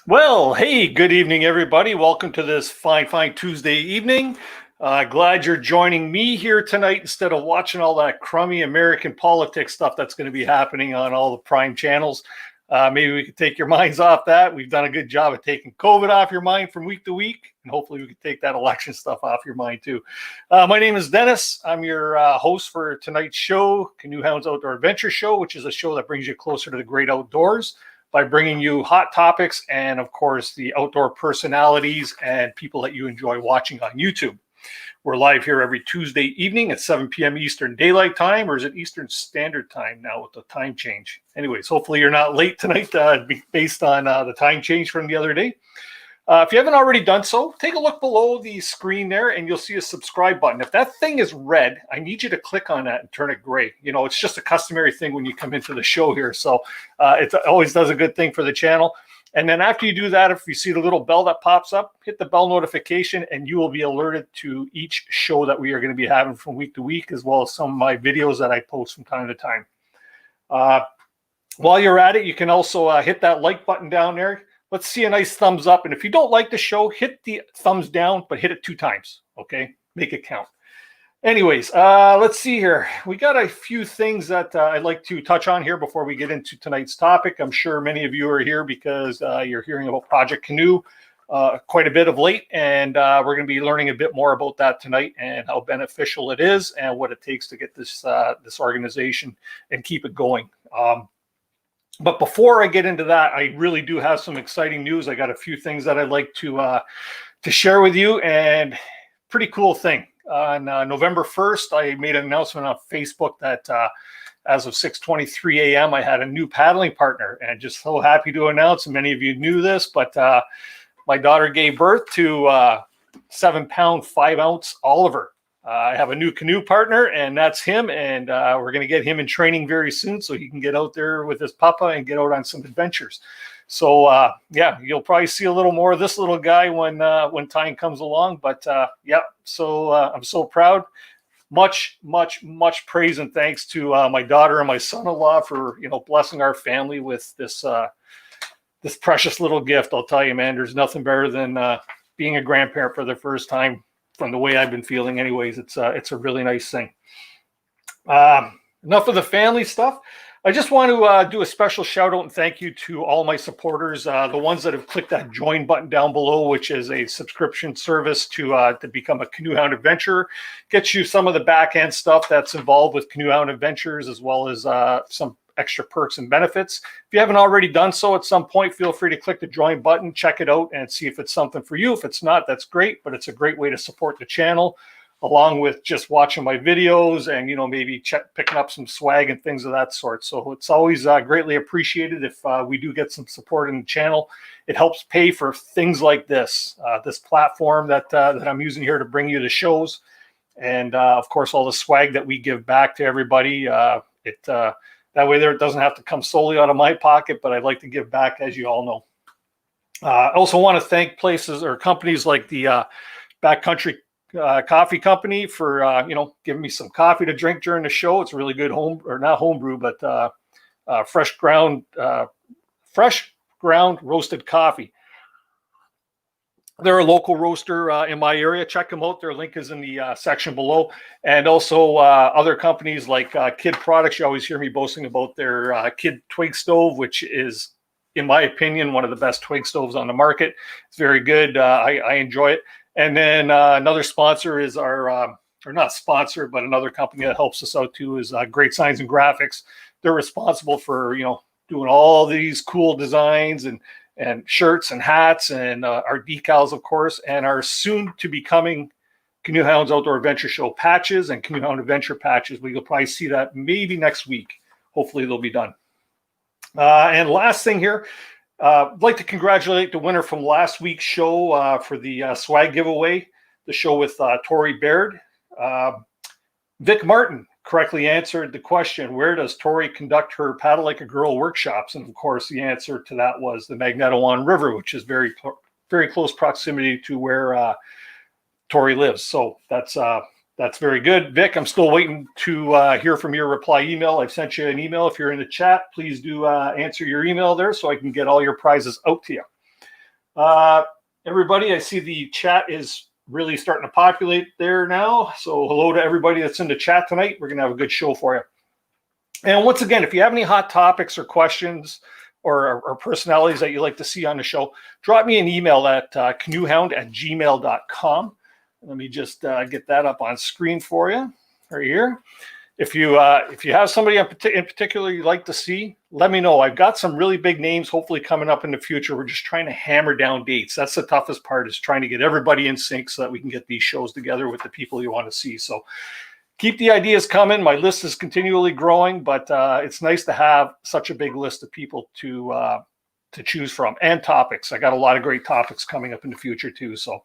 Well, hey, good evening, everybody. Welcome to this fine Tuesday evening. Glad you're joining me here tonight instead of watching all that crummy American politics stuff that's going to be happening on all the prime channels. Maybe we could take your minds off that. We've done a good job of taking COVID off your mind from week to week, and hopefully we can take that election stuff off your mind too. My name is Dennis. I'm your host for tonight's show, Canoe Hounds Outdoor Adventure Show, which is a show that brings you closer to the great outdoors by bringing you hot topics and, of course, the outdoor personalities and people that you enjoy watching on YouTube. We're live here every Tuesday evening at 7 p.m. Eastern Daylight Time, or is it Eastern Standard Time now with the time change? Anyways, hopefully you're not late tonight based on the time change from the other day. If you haven't already done so, take a look below the screen there and you'll see a subscribe button. If that thing is red, I need you to click on that and turn it gray. You know, it's just a customary thing when you come into the show here. So it always does a good thing for the channel. And then after you do that, if you see the little bell that pops up, hit the bell notification and you will be alerted to each show that we are going to be having from week to week, as well as some of my videos that I post from time to time. While you're at it, you can also hit that like button down there. Let's see a nice thumbs up. And if you don't like the show, hit the thumbs down, but hit it 2 times. Okay, make it count. Anyways, let's see here. We got a few things that I'd like to touch on here before we get into tonight's topic. I'm sure many of you are here because you're hearing about Project Canoe quite a bit of late. And we're going to be learning a bit more about that tonight and how beneficial it is and what it takes to get this organization and keep it going. But before I get into that, I really do have some exciting news. I got a few things that I'd like to share with you, and pretty cool thing. On November 1st, I made an announcement on Facebook that as of 6:23 a.m., I had a new paddling partner, and just so happy to announce, and many of you knew this, but my daughter gave birth to 7-pound, 5-ounce Oliver. I have a new canoe partner, and that's him. And we're going to get him in training very soon so he can get out there with his papa and get out on some adventures. So, yeah, you'll probably see a little more of this little guy when time comes along. But, yeah, so I'm so proud. Much praise and thanks to my daughter and my son-in-law for, blessing our family with this this precious little gift. I'll tell you, man, there's nothing better than being a grandparent for the first time. From the way I've been feeling anyways, it's a really nice thing. Enough of the family stuff. I just want to do a special shout out and thank you to all my supporters, the ones that have clicked that join button down below, which is a subscription service to become a Canoe Hound Adventurer. Gets you some of the back end stuff that's involved with Canoe Hound Adventures, as well as some extra perks and benefits. If you haven't already done so at some point, feel free to click the join button, check it out, and see if it's something for you. If it's not, that's great, but it's a great way to support the channel, along with just watching my videos and, maybe picking up some swag and things of that sort. So it's always greatly appreciated if we do get some support in the channel. It helps pay for things like this, this platform that I'm using here to bring you the shows. And, of course, all the swag that we give back to everybody. That way there, it doesn't have to come solely out of my pocket, but I'd like to give back, as you all know. I also want to thank places or companies like the Backcountry Coffee Company for, giving me some coffee to drink during the show. It's really good not homebrew, but fresh ground roasted coffee. They're a local roaster in my area. Check them out. Their link is in the section below. And also other companies like Kid Products. You always hear me boasting about their Kid Twig Stove, which is, in my opinion, one of the best twig stoves on the market. It's very good. I enjoy it. And then another sponsor is or not sponsor, but another company that helps us out too is Great Signs and Graphics. They're responsible for, doing all these cool designs and shirts and hats and our decals, of course, and our soon to be coming Canoe Hounds Outdoor Adventure Show patches and Canoe Hound Adventure patches. You'll probably see that maybe next week. Hopefully they'll be done. And last thing here, I'd like to congratulate the winner from last week's show for the swag giveaway, the show with Tori Baird. Vic Martin correctly answered the question, where does Tori conduct her Paddle Like a Girl workshops? And of course, the answer to that was the Magnetawan River, which is very close proximity to where Tori lives. So that's very good. Vic, I'm still waiting to hear from your reply email. I've sent you an email. If you're in the chat, please do answer your email there so I can get all your prizes out to you. Everybody, I see the chat is really starting to populate there now. So hello to everybody that's in the chat tonight. We're going to have a good show for you. And once again, if you have any hot topics or questions or personalities that you'd like to see on the show, drop me an email at canoehound@gmail.com. Let me just get that up on screen for you right here. If you have somebody in particular you'd like to see, let me know. I've got some really big names hopefully coming up in the future. We're just trying to hammer down dates. That's the toughest part, is trying to get everybody in sync so that we can get these shows together with the people you want to see. So keep the ideas coming. My list is continually growing, but it's nice to have such a big list of people to choose from, and topics. I got a lot of great topics coming up in the future too. So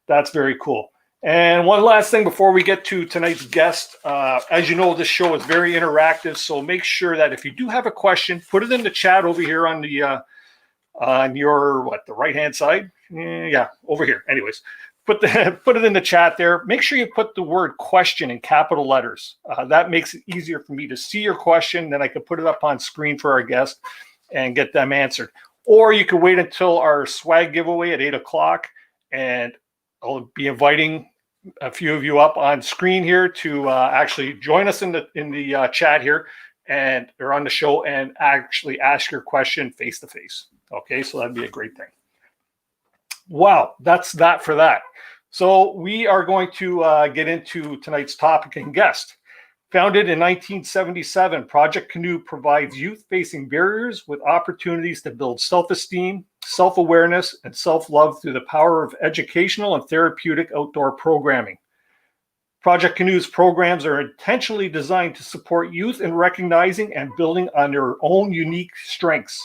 that's very cool. And one last thing before we get to tonight's guest, as you know, this show is very interactive. So make sure that if you do have a question, put it in the chat over here on the the right-hand side. Yeah, over here. Anyways, put it in the chat there. Make sure you put the word question in capital letters. That makes it easier for me to see your question. Then I can put it up on screen for our guest and get them answered. Or you can wait until our swag giveaway at 8 o'clock, and I'll be inviting a few of you up on screen here to actually join us in the chat here or on the show, and actually ask your question face to face. Okay, so that'd be a great thing. Wow, that's that for that. So we are going to get into tonight's topic and guest. Founded in 1977, Project Canoe provides youth facing barriers with opportunities to build self-esteem, self-awareness, and self-love through the power of educational and therapeutic outdoor programming. Project Canoe's programs are intentionally designed to support youth in recognizing and building on their own unique strengths,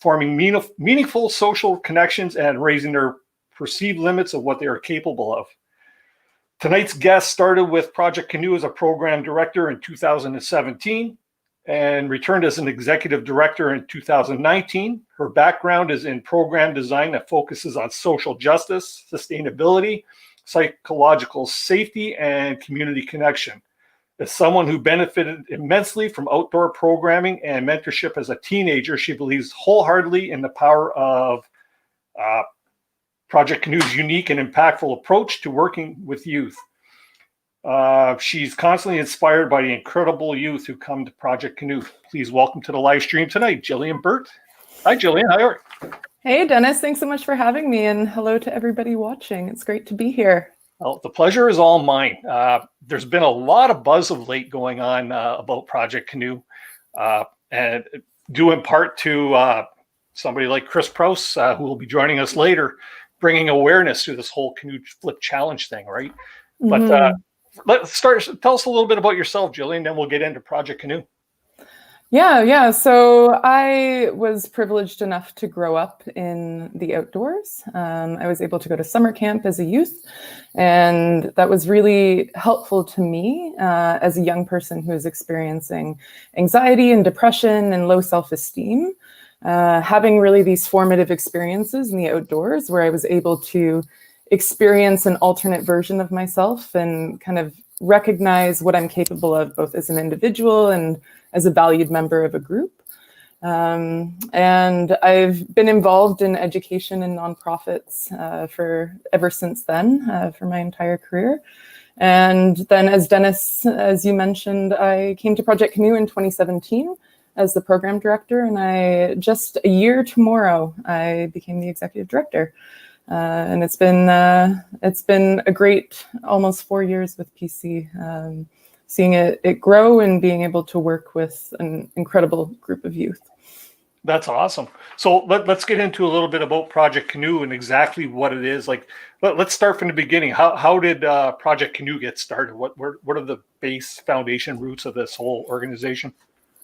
forming meaningful social connections and raising their perceived limits of what they are capable of. Tonight's guest started with Project Canoe as a program director in 2017 and returned as an executive director in 2019. Her background is in program design that focuses on social justice, sustainability, psychological safety, and community connection. As someone who benefited immensely from outdoor programming and mentorship as a teenager, she believes wholeheartedly in the power of Project Canoe's unique and impactful approach to working with youth. She's constantly inspired by the incredible youth who come to Project Canoe. Please welcome to the live stream tonight, Gillian Burt. Hi, Gillian. How are you? Hey, Dennis. Thanks so much for having me, and hello to everybody watching. It's great to be here. Well, the pleasure is all mine. There's been a lot of buzz of late going on about Project Canoe, and due in part to somebody like Chris Prouse, who will be joining us later, bringing awareness to this whole canoe flip challenge thing, right? Mm-hmm. But let's start. Tell us a little bit about yourself, Gillian, then we'll get into Project Canoe. Yeah. So I was privileged enough to grow up in the outdoors. I was able to go to summer camp as a youth, and that was really helpful to me as a young person who was experiencing anxiety and depression and low self-esteem. Having really these formative experiences in the outdoors where I was able to experience an alternate version of myself and kind of recognize what I'm capable of, both as an individual and as a valued member of a group. And I've been involved in education and nonprofits for ever since then, for my entire career. And then, as Dennis, as you mentioned, I came to Project Canoe in 2017 as the program director, and just a year tomorrow, I became the executive director. And it's been a great almost 4 years with PC, seeing it grow and being able to work with an incredible group of youth. That's awesome. So let's get into a little bit about Project Canoe and exactly what it is. Like, let's start from the beginning. How did Project Canoe get started? What are the base foundation roots of this whole organization?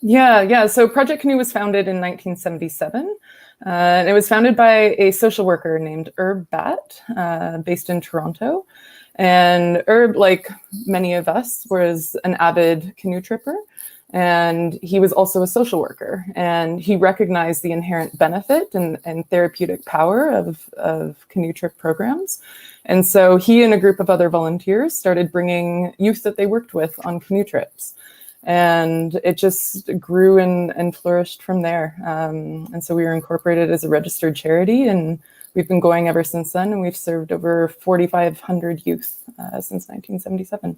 Yeah. So Project Canoe was founded in 1977. And it was founded by a social worker named Herb Batt, based in Toronto. And Herb, like many of us, was an avid canoe tripper. And he was also a social worker. And he recognized the inherent benefit and therapeutic power of canoe trip programs. And so he and a group of other volunteers started bringing youth that they worked with on canoe trips. And it just grew and flourished from there. And so we were incorporated as a registered charity in we've been going ever since then, and we've served over 4,500 youth since 1977.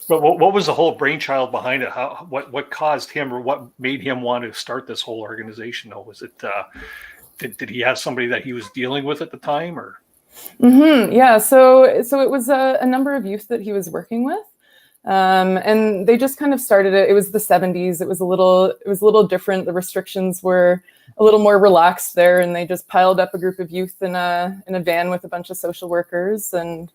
But what was the whole brainchild behind it? What caused him, or what made him want to start this whole organization? Though, was it did he have somebody that he was dealing with at the time, or? Yeah, so it was a number of youth that he was working with, and they just kind of started it. It was the 70s. It was a little different. The restrictions were a little more relaxed there, and they just piled up a group of youth in a van with a bunch of social workers and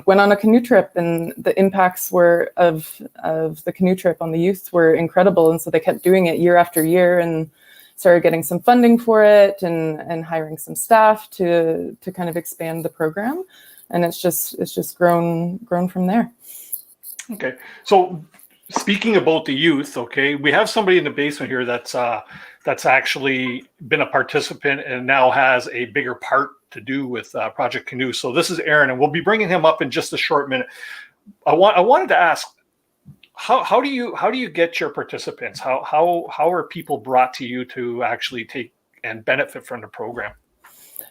went on a canoe trip. And the impacts of the canoe trip on the youth were incredible. And so they kept doing it year after year, and started getting some funding for it and hiring some staff to kind of expand the program. And it's just grown from there. Okay. So speaking about the youth, okay, we have somebody in the basement here that's actually been a participant and now has a bigger part to do with Project Canoe. So this is Aaron, and we'll be bringing him up in just a short minute. I wanted to ask, how do you get your participants? How are people brought to you to actually take and benefit from the program?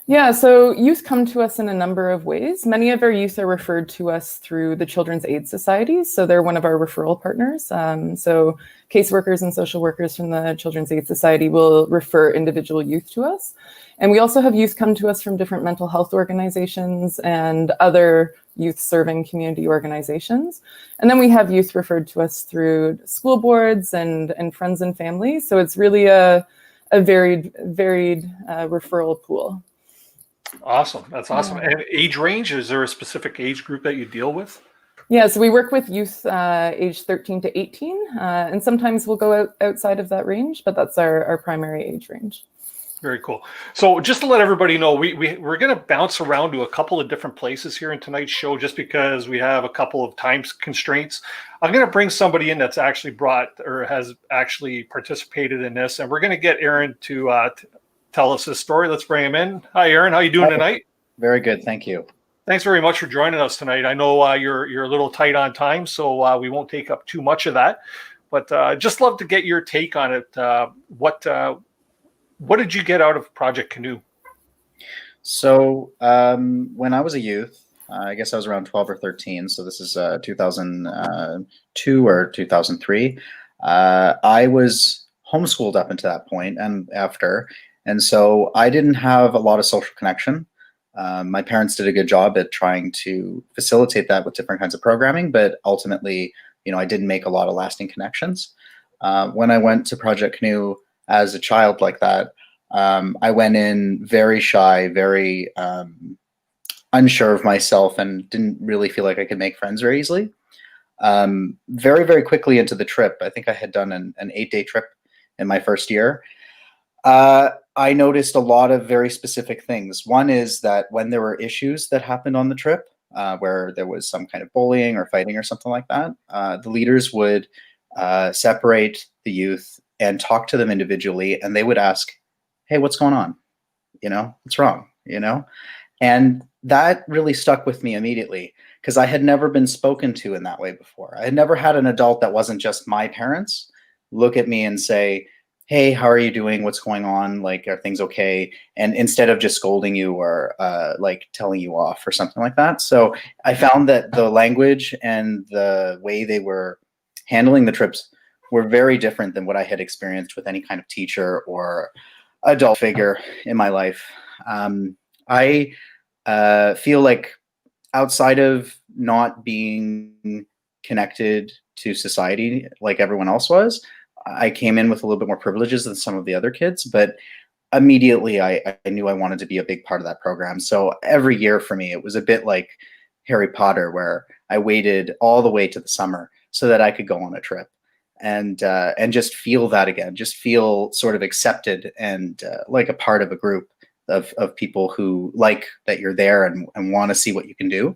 Yeah, so youth come to us in a number of ways. Many of our youth are referred to us through the Children's Aid Societies, so they're one of our referral partners. So caseworkers and social workers from the Children's Aid Society will refer individual youth to us. And we also have youth come to us from different mental health organizations and other youth-serving community organizations. And then we have youth referred to us through school boards and friends and family. So it's really a varied referral pool. Awesome. That's awesome. Yeah. And age range, is there a specific age group that you deal with? Yeah, so we work with youth age 13 to 18, and sometimes we'll go outside of that range, but that's our primary age range. Very cool. So just to let everybody know, we're going to bounce around to a couple of different places here in tonight's show, just because we have a couple of time constraints. I'm going to bring somebody in that's actually brought or has actually participated in this, and we're going to get Aaron to tell us his story. Let's bring him in. Hi, Aaron. How you doing tonight? Very good. Thank you. Thanks very much for joining us tonight. I know you're a little tight on time, so we won't take up too much of that. But just love to get your take on it. What did you get out of Project Canoe? So when I was a youth, I guess I was around 12 or 13. So this is 2002 or 2003. I was homeschooled up until that point and after. And so I didn't have a lot of social connection. My parents did a good job at trying to facilitate that with different kinds of programming, but ultimately, I didn't make a lot of lasting connections. When I went to Project Canoe as a child like that, I went in very shy, very unsure of myself, and didn't really feel like I could make friends very easily. Very, very quickly into the trip, I think I had done an 8-day trip in my first year. I noticed a lot of very specific things. One is that when there were issues that happened on the trip, where there was some kind of bullying or fighting or something like that, the leaders would separate the youth and talk to them individually, and they would ask, "Hey, what's going on? What's wrong?" And that really stuck with me immediately, because I had never been spoken to in that way before. I had never had an adult that wasn't just my parents look at me and say, "Hey, how are you doing? What's going on? Like, are things okay?" And instead of just scolding you or like telling you off or something like that. So I found that the language and the way they were handling the trips were very different than what I had experienced with any kind of teacher or adult figure in my life. I feel like outside of not being connected to society like everyone else was, I came in with a little bit more privileges than some of the other kids, but immediately I knew I wanted to be a big part of that program. So every year for me, it was a bit like Harry Potter, where I waited all the way to the summer so that I could go on a trip and just feel that again, just feel sort of accepted and like a part of a group of people who like that you're there and want to see what you can do.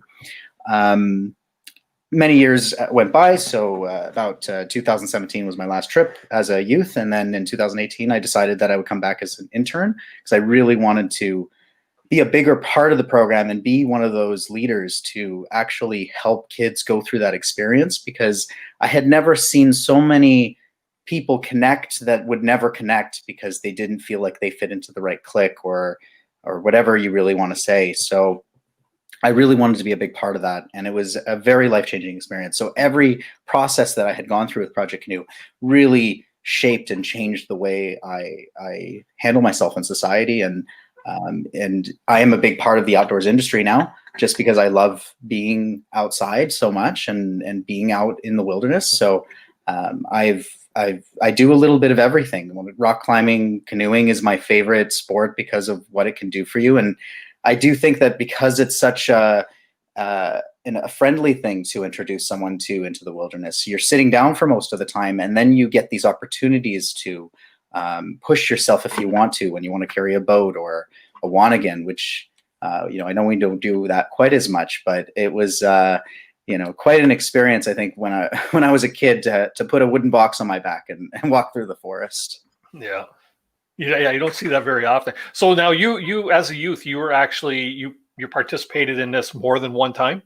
Many years went by, so about 2017 was my last trip as a youth, and then in 2018 I decided that I would come back as an intern, because I really wanted to be a bigger part of the program and be one of those leaders to actually help kids go through that experience, because I had never seen so many people connect that would never connect because they didn't feel like they fit into the right clique, or or whatever you really want to say. So I really wanted to be a big part of that. And it was a very life-changing experience. So every process that I had gone through with Project Canoe really shaped and changed the way I handle myself in society. And I am a big part of the outdoors industry now, just because I love being outside so much and being out in the wilderness. So I do a little bit of everything. Rock climbing, canoeing is my favorite sport because of what it can do for you. And I do think that because it's such a friendly thing to introduce someone to into the wilderness, you're sitting down for most of the time, and then you get these opportunities to push yourself if you want to, when you want to carry a boat or a wanagan, which I know we don't do that quite as much, but it was quite an experience, I think, when I was a kid to put a wooden box on my back and walk through the forest. Yeah. Yeah, you don't see that very often. So now you as a youth, you were actually you participated in this more than one time?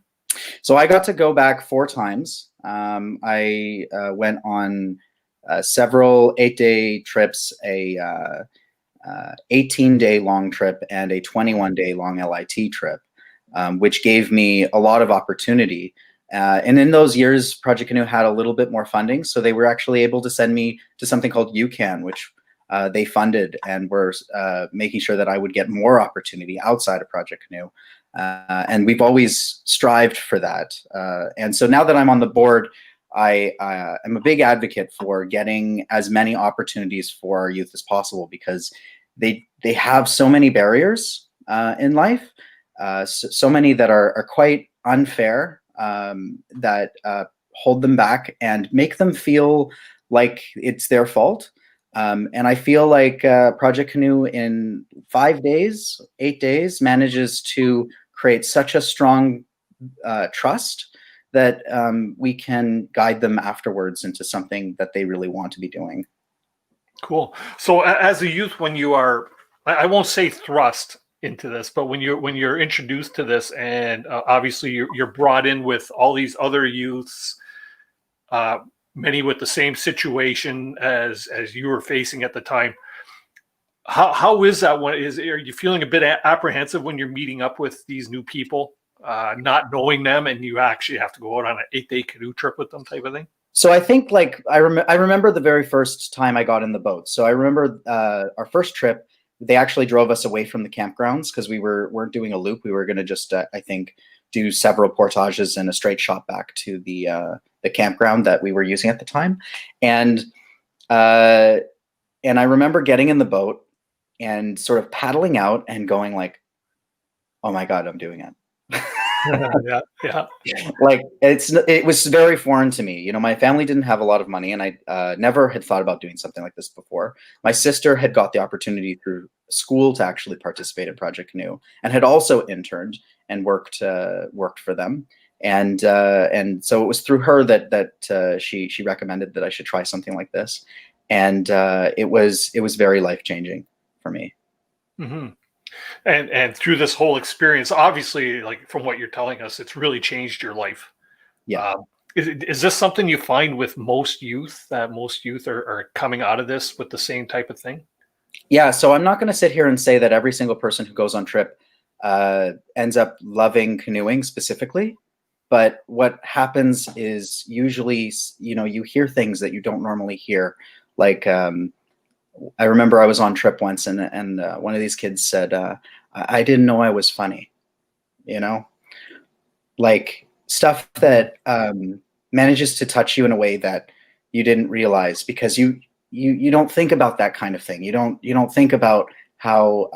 So I got to go back 4 times. I went on several 8-day trips, a 18-day long trip, and a 21-day long LIT trip, which gave me a lot of opportunity. And in those years, Project Canoe had a little bit more funding, so they were actually able to send me to something called UCAN, which they funded and were making sure that I would get more opportunity outside of Project Canoe. And we've always strived for that. And so now that I'm on the board, I am a big advocate for getting as many opportunities for our youth as possible, because they have so many barriers in life, so many that are quite unfair, that hold them back and make them feel like it's their fault. And I feel like Project Canoe in 5 days, 8 days, manages to create such a strong trust that we can guide them afterwards into something that they really want to be doing. Cool. So as a youth, when you are, I won't say thrust into this, but when you're introduced to this, and obviously you're brought in with all these other youths, many with the same situation as you were facing at the time. How is that? Are you feeling a bit apprehensive when you're meeting up with these new people, not knowing them, and you actually have to go out on an 8-day canoe trip with them, type of thing? So I think, like, I remember the very first time I got in the boat. So I remember our first trip, they actually drove us away from the campgrounds because we weren't doing a loop. We were going to just, I think, do several portages and a straight shot back to the campground that we were using at the time. And I remember getting in the boat and sort of paddling out and going like, oh my God, I'm doing it. Yeah. Like, it was very foreign to me. My family didn't have a lot of money, and I never had thought about doing something like this before. My sister had got the opportunity through school to actually participate in Project Canoe, and had also interned and worked for them. And so it was through her that she recommended that I should try something like this, and it was very life-changing for me. Mm-hmm. And through this whole experience, obviously, like from what you're telling us, it's really changed your life. Yeah. Is this something you find with most youth, that most youth are coming out of this with the same type of thing? Yeah. So I'm not going to sit here and say that every single person who goes on trip ends up loving canoeing specifically. But what happens is usually, you hear things that you don't normally hear. Like, I remember I was on trip once, and one of these kids said, I didn't know I was funny, like stuff that manages to touch you in a way that you didn't realize, because you don't think about that kind of thing. You don't think about how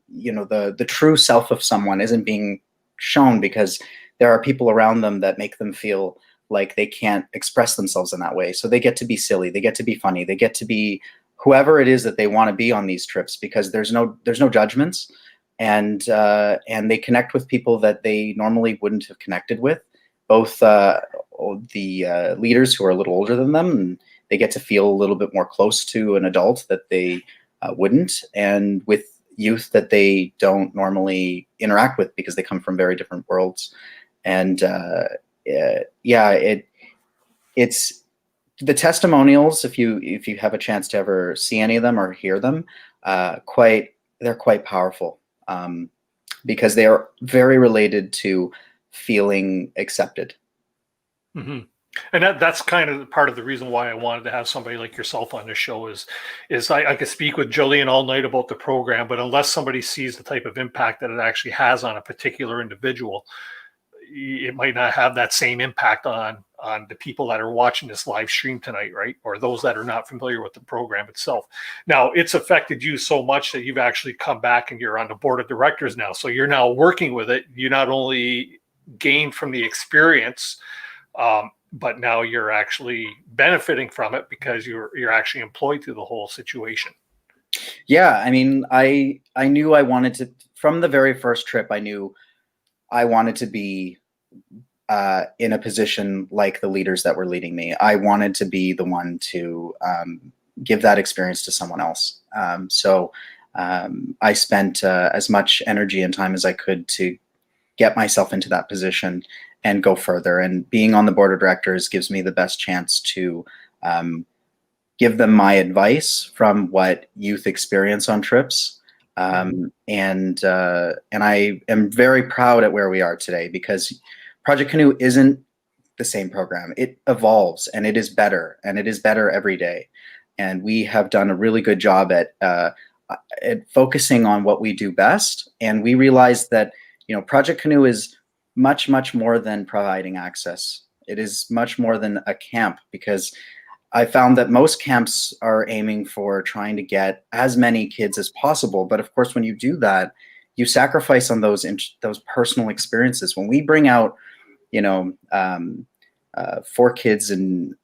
the true self of someone isn't being shown, because there are people around them that make them feel like they can't express themselves in that way. So they get to be silly, they get to be funny, they get to be whoever it is that they want to be on these trips, because there's no judgments, and they connect with people that they normally wouldn't have connected with, both the leaders who are a little older than them, and they get to feel a little bit more close to an adult that they wouldn't, and with youth that they don't normally interact with because they come from very different worlds. And it's the testimonials, if you have a chance to ever see any of them or hear them, they're quite powerful. because they are very related to feeling accepted. Mm-hmm. And that's kind of part of the reason why I wanted to have somebody like yourself on this show is I could speak with Gillian all night about the program, but unless somebody sees the type of impact that it actually has on a particular individual, it might not have that same impact on the people that are watching this live stream tonight, right? Or those that are not familiar with the program itself. Now, it's affected you so much that you've actually come back and you're on the board of directors now. So you're now working with it. You not only gained from the experience, but now you're actually benefiting from it because you're actually employed through the whole situation. Yeah, I mean, I knew I wanted to, from the very first trip, I knew I wanted to be in a position like the leaders that were leading me. I wanted to be the one to give that experience to someone else. So I spent as much energy and time as I could to get myself into that position and go further. And being on the board of directors gives me the best chance to give them my advice from what youth experience on trips. And I am very proud at where we are today, because Project Canoe isn't the same program. It evolves and it is better, and it is better every day. And we have done a really good job at focusing on what we do best. And we realized that, you know, Project Canoe is much, much more than providing access. It is much more than a camp, because I found that most camps are aiming for trying to get as many kids as possible. But of course, when you do that, you sacrifice on those personal experiences. When we bring out, you know, 4 kids and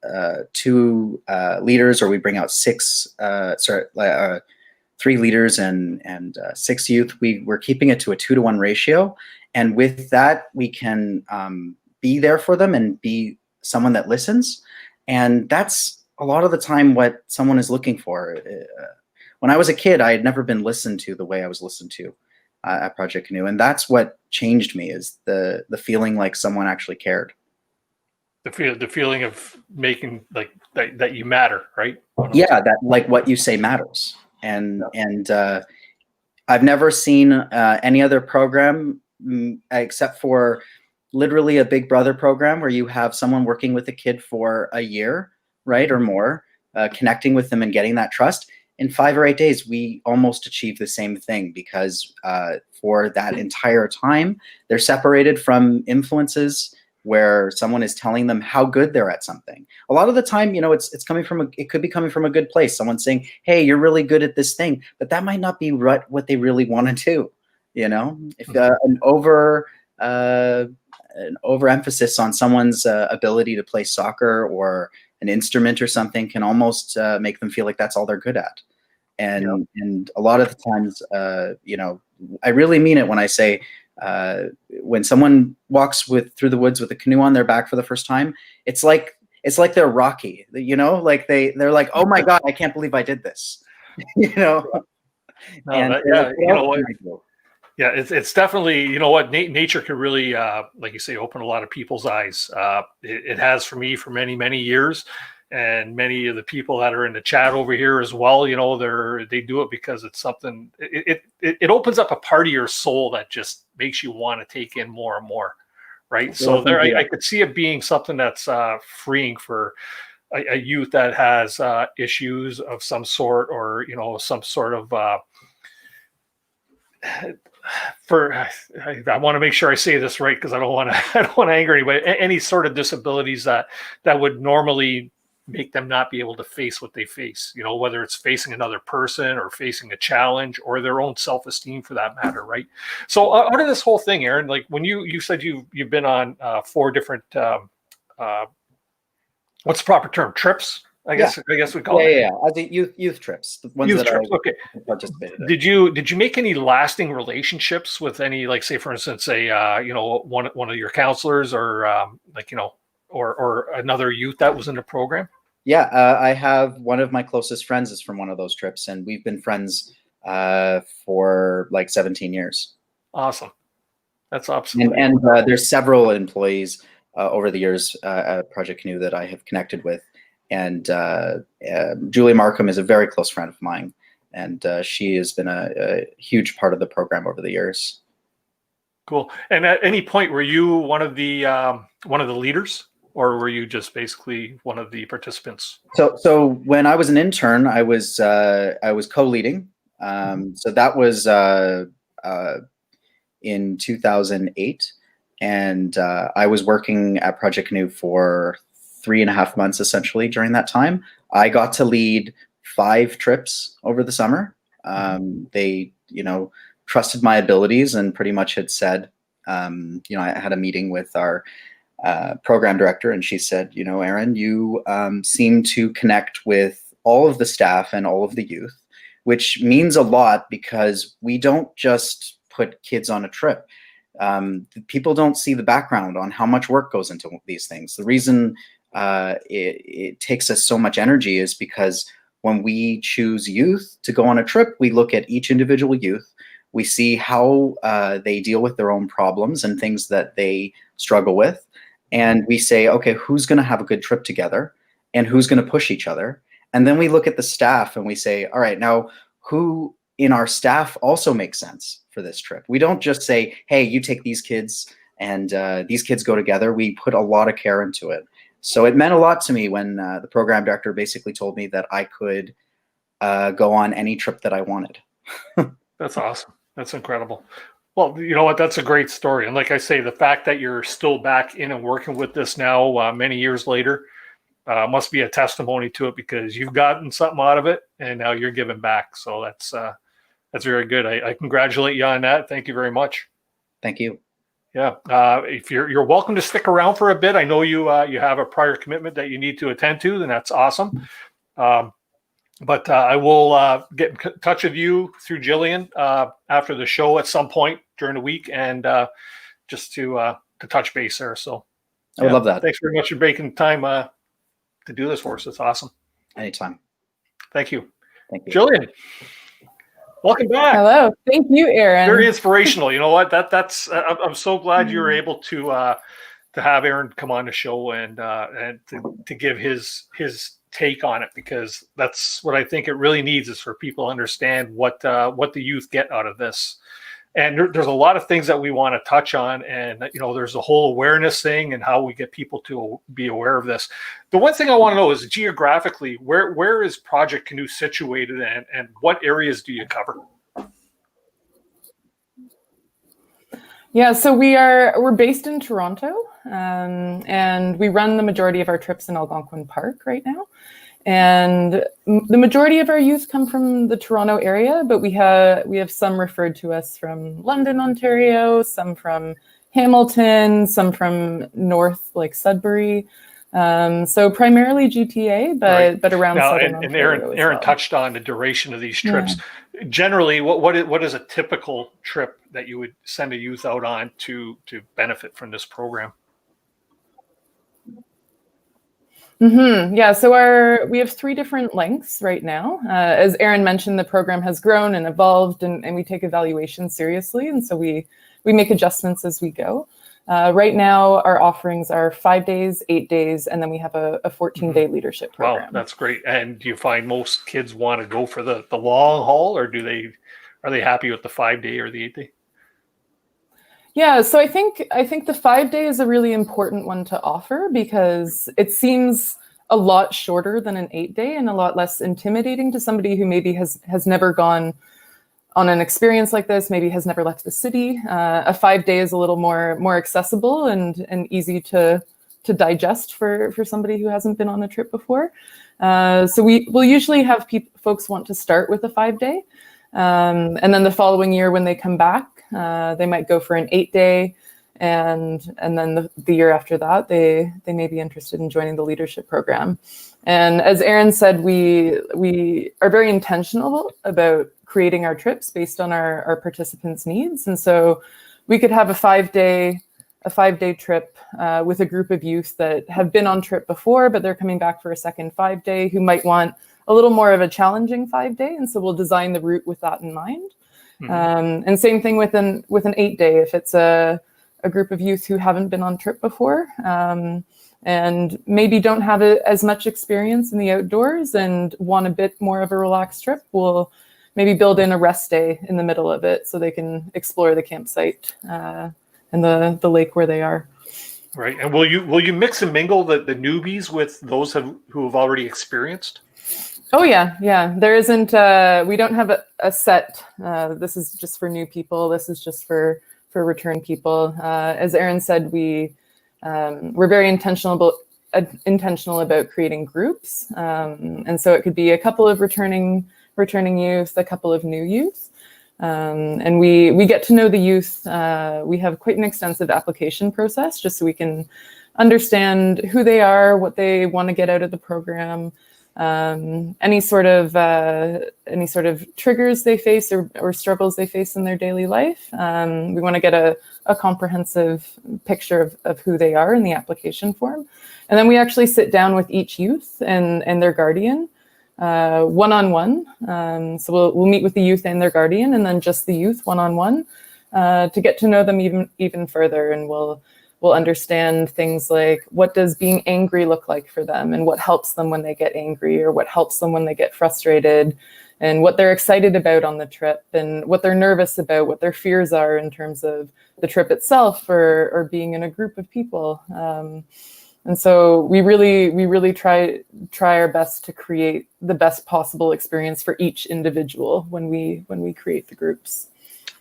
2 leaders, or we bring out 3 leaders and 6 youth, we're keeping it to a 2-to-1 ratio. And with that, we can be there for them and be someone that listens. And that's a lot of the time what someone is looking for. When I was a kid, I had never been listened to the way I was listened to at Project Canoe. And that's what changed me, is the feeling like someone actually cared. The feeling of making like that you matter, right? Yeah, that like what you say matters. And I've never seen any other program except for literally a Big Brother program where you have someone working with a kid for a year, right, or more, connecting with them and getting that trust. In 5 or 8 days, we almost achieve the same thing, because for that entire time, they're separated from influences where someone is telling them how good they're at something. A lot of the time, you know, it could be coming from a good place. Someone saying, "Hey, you're really good at this thing," but that might not be what they really want to do. You know, if an overemphasis on someone's ability to play soccer or an instrument or something can almost make them feel like that's all they're good at. And a lot of the times, you know, I really mean it when I say, when someone walks through the woods with a canoe on their back for the first time, it's like they're Rocky, you know, like they're like, "Oh my God, I can't believe I did this," you know. No, you know what? Yeah, it's definitely, you know what, nature can really, like you say, open a lot of people's eyes. It has for me for many, many years, and many of the people that are in the chat over here as well. You know, they do it because it's something. It opens up a part of your soul that just makes you want to take in more and more, right? So there, I could see it being something that's freeing for a youth that has issues of some sort, or, you know, some sort of. I want to make sure I say this right, because I don't want to anger anybody. Any sort of disabilities that would normally make them not be able to face what they face, you know, whether it's facing another person or facing a challenge or their own self-esteem for that matter, right? So out of this whole thing, Aaron, like when you said you've been on 4 different what's the proper term, trips? I guess we call it. Yeah. I think youth trips. The ones that trips. Okay. Participated in. Did you make any lasting relationships with any, like, say for instance, you know, one of your counselors, or like, you know, or another youth that was in the program? Yeah, I have one of my closest friends is from one of those trips, and we've been friends for like 17 years. Awesome. That's absolutely. And there's several employees over the years at Project Canoe that I have connected with. And Julie Markham is a very close friend of mine. and she has been a huge part of the program over the years. Cool. And at any point, were you one of the leaders, or were you just basically one of the participants? So when I was an intern, I was co-leading. So that was in 2008, and I was working at Project Canoe for 3.5 months essentially during that time. I got to lead 5 trips over the summer. They, trusted my abilities and pretty much had said, I had a meeting with our program director, and she said, Aaron, you seem to connect with all of the staff and all of the youth, which means a lot because we don't just put kids on a trip. People don't see the background on how much work goes into these things. The reason it takes us so much energy is because when we choose youth to go on a trip, we look at each individual youth. We see how they deal with their own problems and things that they struggle with. And we say, okay, who's going to have a good trip together and who's going to push each other? And then we look at the staff and we say, all right, now who in our staff also makes sense for this trip? We don't just say, hey, you take these kids and these kids go together. We put a lot of care into it. So it meant a lot to me when the program director basically told me that I could go on any trip that I wanted. That's awesome. That's incredible. Well, you know what? That's a great story. And like I say, the fact that you're still back in and working with this now many years later must be a testimony to it, because you've gotten something out of it and now you're giving back. So that's very good. I congratulate you on that. Thank you very much. Thank you. Yeah. If you're welcome to stick around for a bit. I know you have a prior commitment that you need to attend to, then that's awesome. But I will get in touch with you through Gillian after the show at some point during the week, and just to touch base there. So I would love that. Thanks very much for making time to do this for us. It's awesome. Anytime. Thank you. Thank you. Gillian, welcome back. Hello. Thank you, Aaron. Very inspirational. You know what? That's I'm so glad you were able to have Aaron come on the show and to give his take on it, because that's what I think it really needs, is for people to understand what the youth get out of this. And there's a lot of things that we want to touch on, and there's a whole awareness thing and how we get people to be aware of this. The one thing I want to know is, geographically, where is Project Canoe situated, and what areas do you cover? Yeah, so we're based in Toronto, and we run the majority of our trips in Algonquin Park right now. And the majority of our youth come from the Toronto area, but we have some referred to us from London, Ontario, some from Hamilton, some from north, like Sudbury. So primarily GTA, but around now, Southern and Ontario Aaron touched on the duration of these trips. Yeah. Generally, what is a typical trip that you would send a youth out on to benefit from this program? Mm-hmm. Yeah, so we have 3 different lengths right now. As Aaron mentioned, the program has grown and evolved, and we take evaluation seriously, and so we make adjustments as we go. Right now, our offerings are 5 days, 8 days, and then we have a 14-day leadership program. Wow, that's great. And do you find most kids want to go for the long haul, or are they happy with the 5-day or the 8-day? Yeah, so I think the 5-day is a really important one to offer, because it seems a lot shorter than an 8-day and a lot less intimidating to somebody who maybe has never gone on an experience like this, maybe has never left the city. A 5-day is a little more accessible and easy to digest for somebody who hasn't been on a trip before. So we'll usually have folks want to start with a 5-day, and then the following year when they come back, they might go for an 8-day, and then the year after that, they may be interested in joining the leadership program. And as Aaron said, we are very intentional about creating our trips based on our participants' needs. And so we could have a 5-day trip with a group of youth that have been on trip before, but they're coming back for a second 5-day, who might want a little more of a challenging 5-day. And so we'll design the route with that in mind. Mm-hmm. And same thing with an 8-day, if it's a group of youth who haven't been on trip before, and maybe don't have as much experience in the outdoors and want a bit more of a relaxed trip, we'll maybe build in a rest day in the middle of it so they can explore the campsite and the lake where they are. Right. And will you mix and mingle the newbies with those who have already experienced? Oh yeah. There isn't. We don't have a set. This is just for new people. This is just for return people. As Aaron said, we're very intentional about creating groups, and so it could be a couple of returning youth, a couple of new youth. And we get to know the youth. We have quite an extensive application process just so we can understand who they are, what they want to get out of the program, any sort of triggers they face or struggles they face in their daily life. We want to get a comprehensive picture of who they are in the application form. And then we actually sit down with each youth and their guardian one-on-one. So we'll meet with the youth and their guardian, and then just the youth one-on-one to get to know them even further. And we'll understand things like, what does being angry look like for them, and what helps them when they get angry, or what helps them when they get frustrated, and what they're excited about on the trip, and what they're nervous about, what their fears are in terms of the trip itself or being in a group of people. And so we really try our best to create the best possible experience for each individual when we create the groups.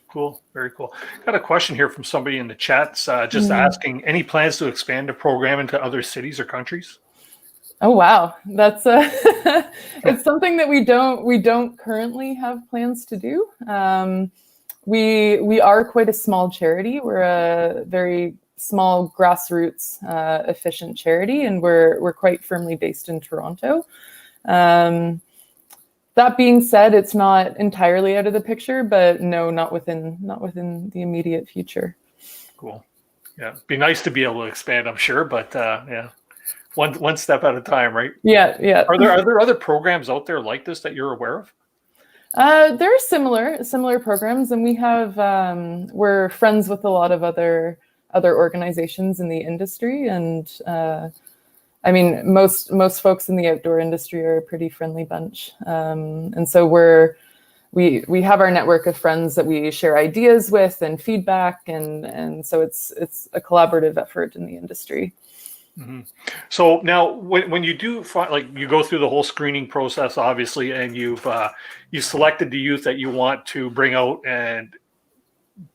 Cool, very cool. Got a question here from somebody in the chats, just asking, any plans to expand the program into other cities or countries? Oh wow, that's it's something that we don't currently have plans to do. We are quite a small charity. We're a very small grassroots efficient charity, and we're quite firmly based in Toronto. That being said, it's not entirely out of the picture, but no, not within the immediate future. Cool. Yeah, be nice to be able to expand, I'm sure, but yeah, one step at a time, right? Yeah. Are there other programs out there like this that you're aware of? There are similar programs, and we have we're friends with a lot of other organizations in the industry, and I mean, most folks in the outdoor industry are a pretty friendly bunch, and so we have our network of friends that we share ideas with and feedback, and so it's a collaborative effort in the industry. Mm-hmm. So now, when you do you go through the whole screening process, obviously, and you selected the youth that you want to bring out and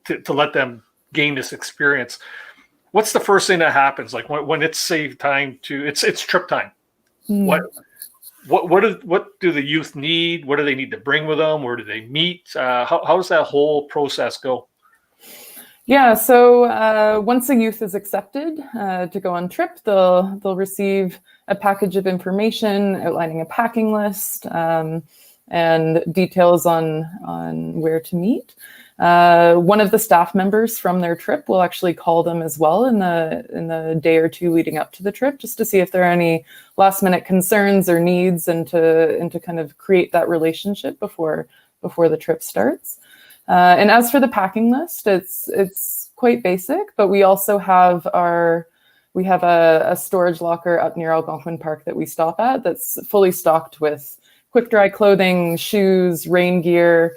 to let them gain this experience, what's the first thing that happens? Like when it's it's trip time. What do the youth need? What do they need to bring with them? Where do they meet? How does that whole process go? Yeah, so once a youth is accepted to go on trip, they'll receive a package of information outlining a packing list and details on where to meet. One of the staff members from their trip will actually call them as well in the day or two leading up to the trip, just to see if there are any last minute concerns or needs, and to kind of create that relationship before the trip starts. And as for the packing list, it's quite basic, but we also have a storage locker up near Algonquin Park that we stop at that's fully stocked with quick dry clothing, shoes, rain gear,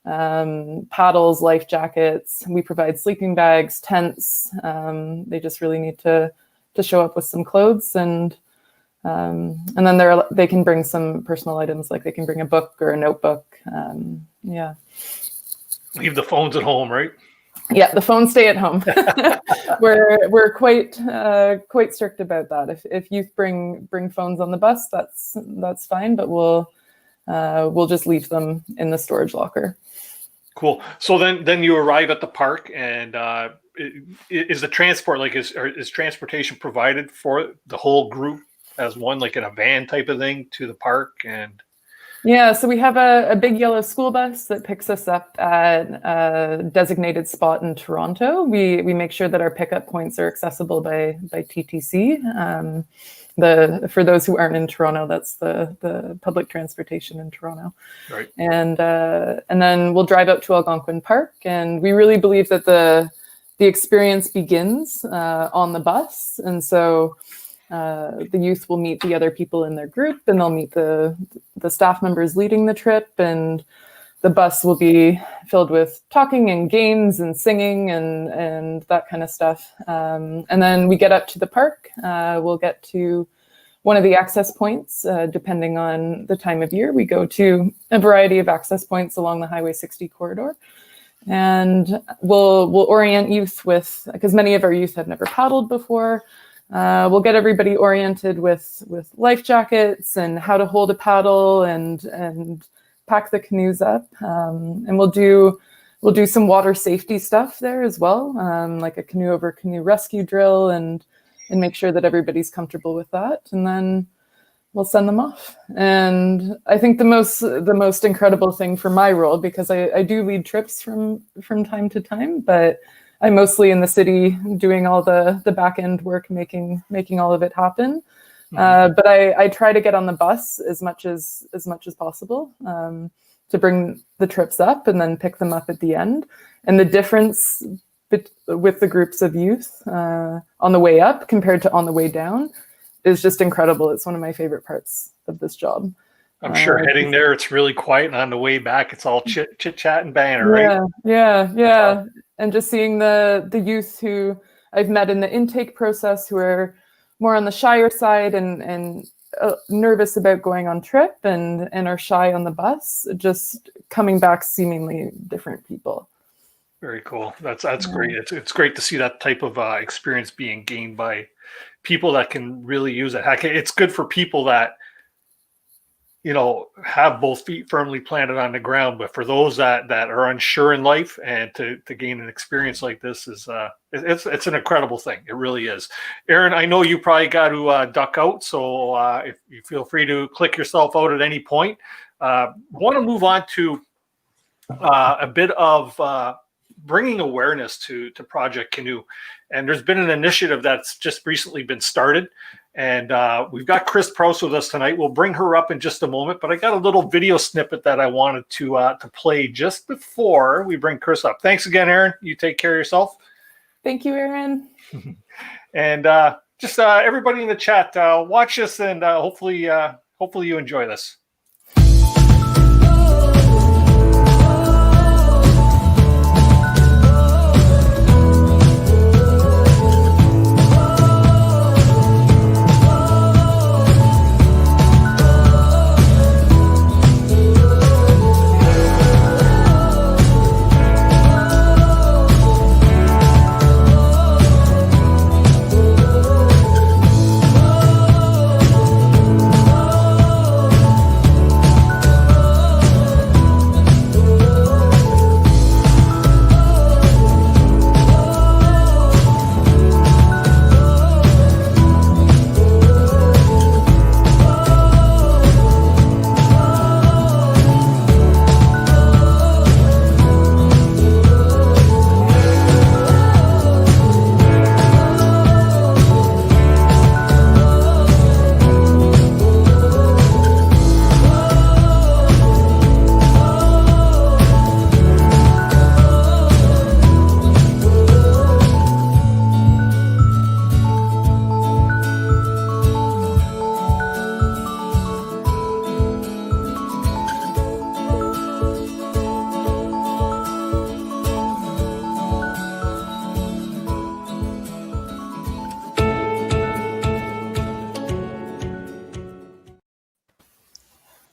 paddles, life jackets. We provide sleeping bags, tents. They just really need to show up with some clothes, and then they can bring some personal items, like they can bring a book or a notebook. Yeah. Leave the phones at home, right? Yeah, the phones stay at home. We're quite strict about that. If youth bring phones on the bus, that's fine, but we'll just leave them in the storage locker. Cool. So then you arrive at the park, and is the transport is transportation provided for the whole group as one, like in a van type of thing, to the park? And yeah, so we have a big yellow school bus that picks us up at a designated spot in Toronto. We make sure that our pickup points are accessible by TTC. For those who aren't in Toronto, that's the public transportation in Toronto. Right. And then we'll drive up to Algonquin Park, and we really believe that the experience begins on the bus, and so the youth will meet the other people in their group, and they'll meet the staff members leading the trip, and the bus will be filled with talking and games and singing and that kind of stuff. And then we get up to the park. We'll get to one of the access points, depending on the time of year. We go to a variety of access points along the Highway 60 corridor. And we'll orient youth with, because many of our youth have never paddled before. We'll get everybody oriented with life jackets and how to hold a paddle and pack the canoes up. And we'll do some water safety stuff there as well, like a canoe over canoe rescue drill, and make sure that everybody's comfortable with that. And then we'll send them off. And I think the most incredible thing for my role, because I do lead trips from time to time, but I'm mostly in the city doing all the back end work, making all of it happen. But I try to get on the bus as much as possible to bring the trips up and then pick them up at the end. And the difference with the groups of youth on the way up compared to on the way down is just incredible. It's one of my favorite parts of this job. I'm sure heading there, it's really quiet, and on the way back, it's all chit chat and banter, right? Yeah. And just seeing the youth who I've met in the intake process, who are more on the shyer side and nervous about going on trip and are shy on the bus, just coming back seemingly different people. Very cool. That's great. It's great to see that type of experience being gained by people that can really use it. Heck, it's good for people that, you know, have both feet firmly planted on the ground. But for those that are unsure in life, and to gain an experience like this is it's an incredible thing. It really is. Aaron, I know you probably got to duck out, so if you feel free to click yourself out at any point. Want to move on to a bit of bringing awareness to Project Canoe. And there's been an initiative that's just recently been started. And we've got Chris Prouse with us tonight. We'll bring her up in just a moment, but I got a little video snippet that I wanted to play just before we bring Chris up. Thanks again, Aaron. You take care of yourself. Thank you, Aaron. And just everybody in the chat, watch this, and hopefully you enjoy this.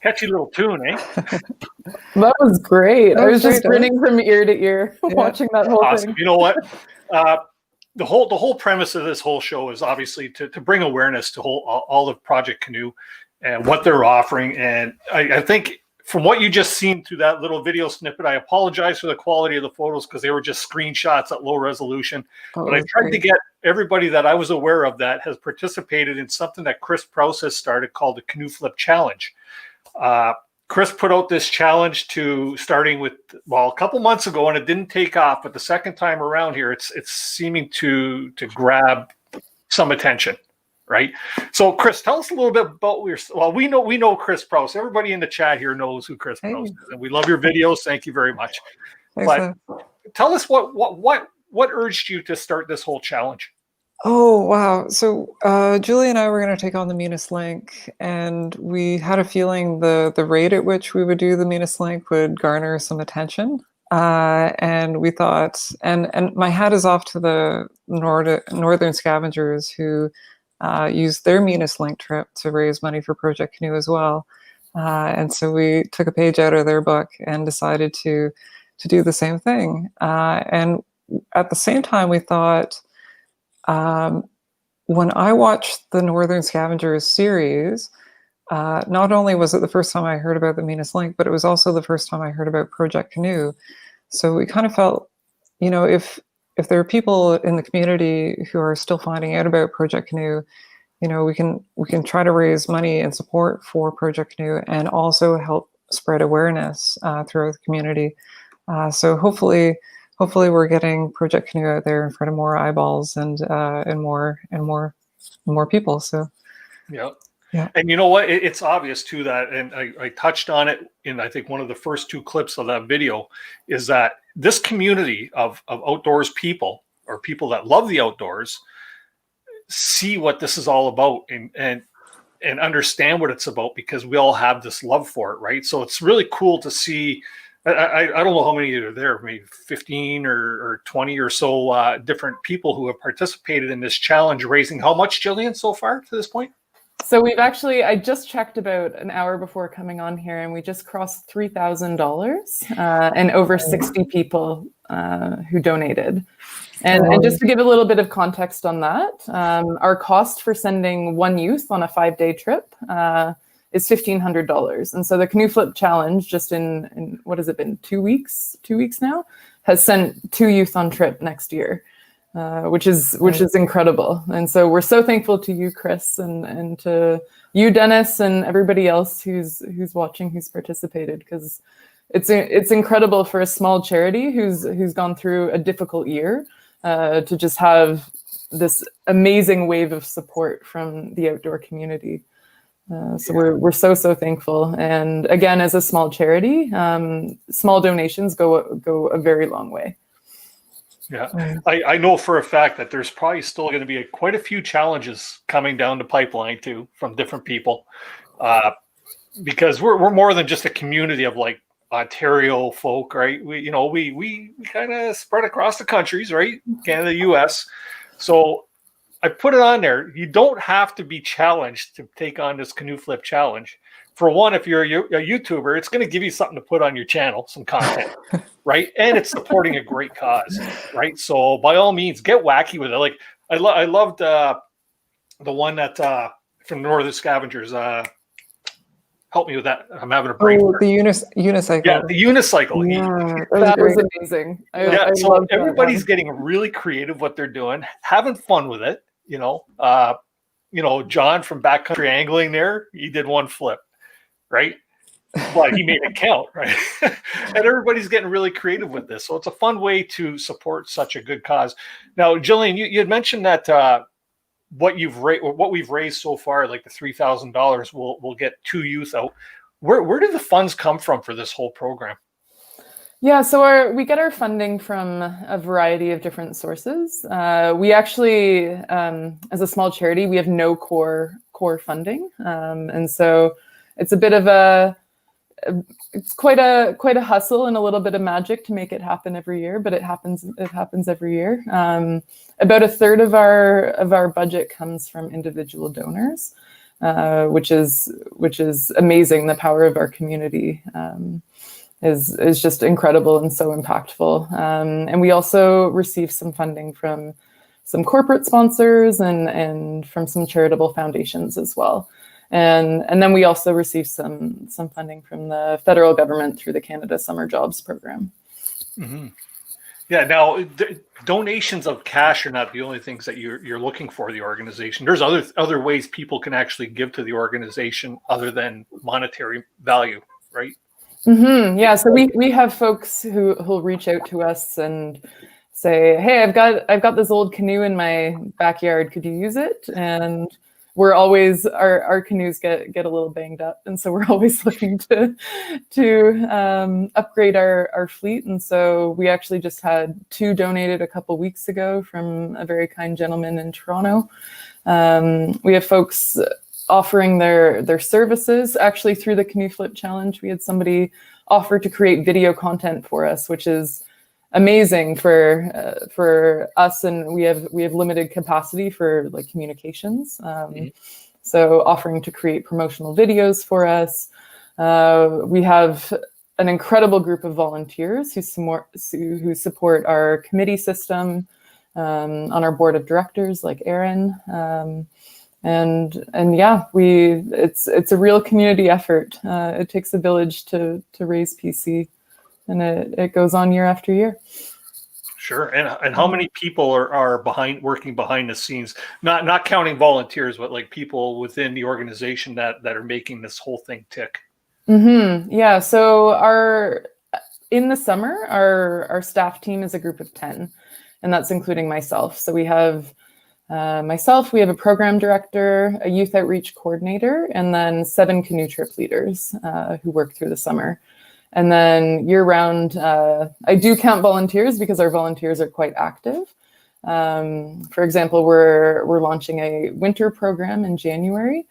Catchy little tune, eh? That was great. I was just grinning from ear to ear watching that whole awesome. thing. You know what? The whole premise of this whole show is obviously to bring awareness to all of Project Canoe and what they're offering. And I think from what you just seen through that little video snippet, I apologize for the quality of the photos because they were just screenshots at low resolution. But I tried to get everybody that I was aware of that has participated in something that Chris Prouse has started called the Canoe Flip Challenge. Chris put out this challenge starting with, a couple months ago, and it didn't take off. But the second time around here, it's seeming to grab some attention, right? So, Chris, tell us a little bit about we know Chris Prouse. Everybody in the chat here knows who Chris Prouse is, and we love your videos. Thank you very much. But tell us what urged you to start this whole challenge? Oh, wow. So Julie and I were going to take on the Venus Link, and we had a feeling the rate at which we would do the Venus Link would garner some attention. And we thought, and my hat is off to the Northern Scavengers who used their Venus Link trip to raise money for Project Canoe as well. And so we took a page out of their book and decided to do the same thing. And at the same time, we thought, when I watched the Northern Scavengers series, not only was it the first time I heard about the Venus Link, but it was also the first time I heard about Project Canoe. So we kind of felt, if there are people in the community who are still finding out about Project Canoe, we can try to raise money and support for Project Canoe and also help spread awareness throughout the community. So hopefully we're getting Project Canoe out there in front of more eyeballs and more people. So Yeah. Yeah. And you know what? It's obvious too that, and I touched on it in, I think, one of the first 2 clips of that video, is that this community of outdoors people, or people that love the outdoors, see what this is all about and understand what it's about, because we all have this love for it, right? So it's really cool to see. I don't know how many are there, maybe 15 or 20 or so different people who have participated in this challenge, raising how much, Gillian, so far to this point? So we've actually, I just checked about an hour before coming on here, and we just crossed $3,000 and over 60 people who donated. And just to give a little bit of context on that, our cost for sending one youth on a 5-day trip is $1,500. And so the Canoe Flip Challenge, just in what has it been, 2 weeks now, has sent 2 youth on trip next year. Which is incredible. And so we're so thankful to you, Chris, and to you, Dennis, and everybody else who's watching, who's participated, because it's incredible for a small charity who's gone through a difficult year to just have this amazing wave of support from the outdoor community. So we're so thankful. And again, as a small charity, small donations go a very long way. Yeah, I know for a fact that there's probably still going to be quite a few challenges coming down the pipeline too from different people, because we're more than just a community of like Ontario folk, right? We kind of spread across the countries, right? Canada, US. So I put it on there. You don't have to be challenged to take on this Canoe Flip Challenge. For one, if you're a YouTuber, it's going to give you something to put on your channel, some content, right? And it's supporting a great cause, right? So by all means, get wacky with it. Like I loved the one that from Northern Scavengers. Help me with that. I'm having a brain. Oh, the unicycle. Yeah, the unicycle. Yeah, that was amazing. I so everybody's getting really creative what they're doing, having fun with it. John from Backcountry Angling there, he did one flip. Right? But he made it count, right? And everybody's getting really creative with this. So it's a fun way to support such a good cause. Now, Gillian, you had mentioned that what we've raised so far, like the $3,000, will get 2 youth out. Where do the funds come from for this whole program? Yeah, so we get our funding from a variety of different sources. We actually, as a small charity, we have no core funding, and so it's a bit of it's quite a hustle and a little bit of magic to make it happen every year, but it happens every year. About a third of our budget comes from individual donors, which is amazing. The power of our community is just incredible and so impactful. And we also receive some funding from some corporate sponsors and from some charitable foundations as well. And then we also receive some funding from the federal government through the Canada Summer Jobs Program. Mm-hmm. Yeah. Now, donations of cash are not the only things that you're looking for the organization. There's other ways people can actually give to the organization other than monetary value, right? Mm-hmm. Yeah. So we have folks who'll reach out to us and say, "Hey, I've got this old canoe in my backyard. Could you use it?" And we're always our canoes get a little banged up, and so we're always looking to upgrade our fleet. And so we actually just had 2 donated a couple weeks ago from a very kind gentleman in Toronto. We have folks offering their services. Actually, through the Canoe Flip Challenge, we had somebody offer to create video content for us, which is amazing for us, and we have limited capacity for like communications. So offering to create promotional videos for us. We have an incredible group of volunteers who support our committee system, on our board of directors, like Aaron. And yeah, it's a real community effort. It takes a village to raise PC, and it goes on year after year. Sure. And how many people are working behind the scenes, not counting volunteers, but like people within the organization that are making this whole thing tick? Yeah. So in the summer, our staff team is a group of 10, and that's including myself. So we have myself, we have a program director, a youth outreach coordinator, and then 7 canoe trip leaders who work through the summer. And then year round, I do count volunteers because our volunteers are quite active. For example, we're launching a winter program in January,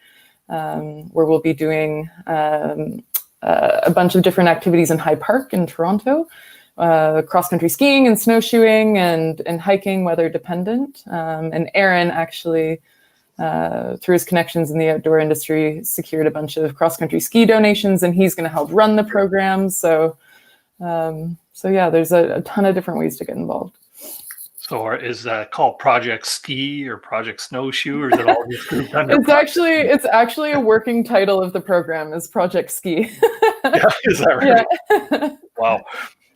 where we'll be doing a bunch of different activities in High Park in Toronto, cross-country skiing and snowshoeing and hiking, weather dependent. And Aaron actually, through his connections in the outdoor industry, secured a bunch of cross-country ski donations, and he's going to help run the program. So yeah, there's a ton of different ways to get involved. So is that called Project Ski or Project Snowshoe, or is it all just grouped under? It's actually a working title of the program is Project Ski. Yeah, is that right? Yeah. Wow.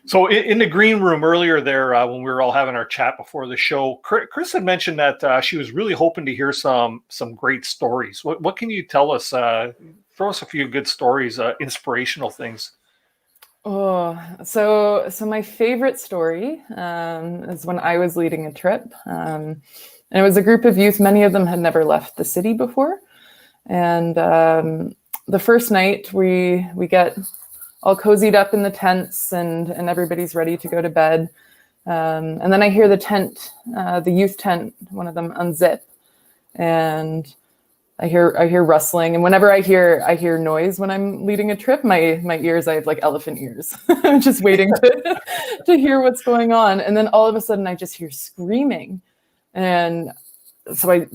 So in the green room earlier there, when we were all having our chat before the show, Chris had mentioned that she was really hoping to hear some great stories. What can you tell us? Throw us a few good stories, inspirational things. Oh, so my favorite story is when I was leading a trip. And it was a group of youth. Many of them had never left the city before. And the first night we get all cozied up in the tents and everybody's ready to go to bed. And then I hear the youth tent, one of them unzip, and I hear rustling. And whenever I hear noise when I'm leading a trip, my ears, I have like elephant ears. I'm just waiting to hear what's going on. And then all of a sudden I just hear screaming. And so I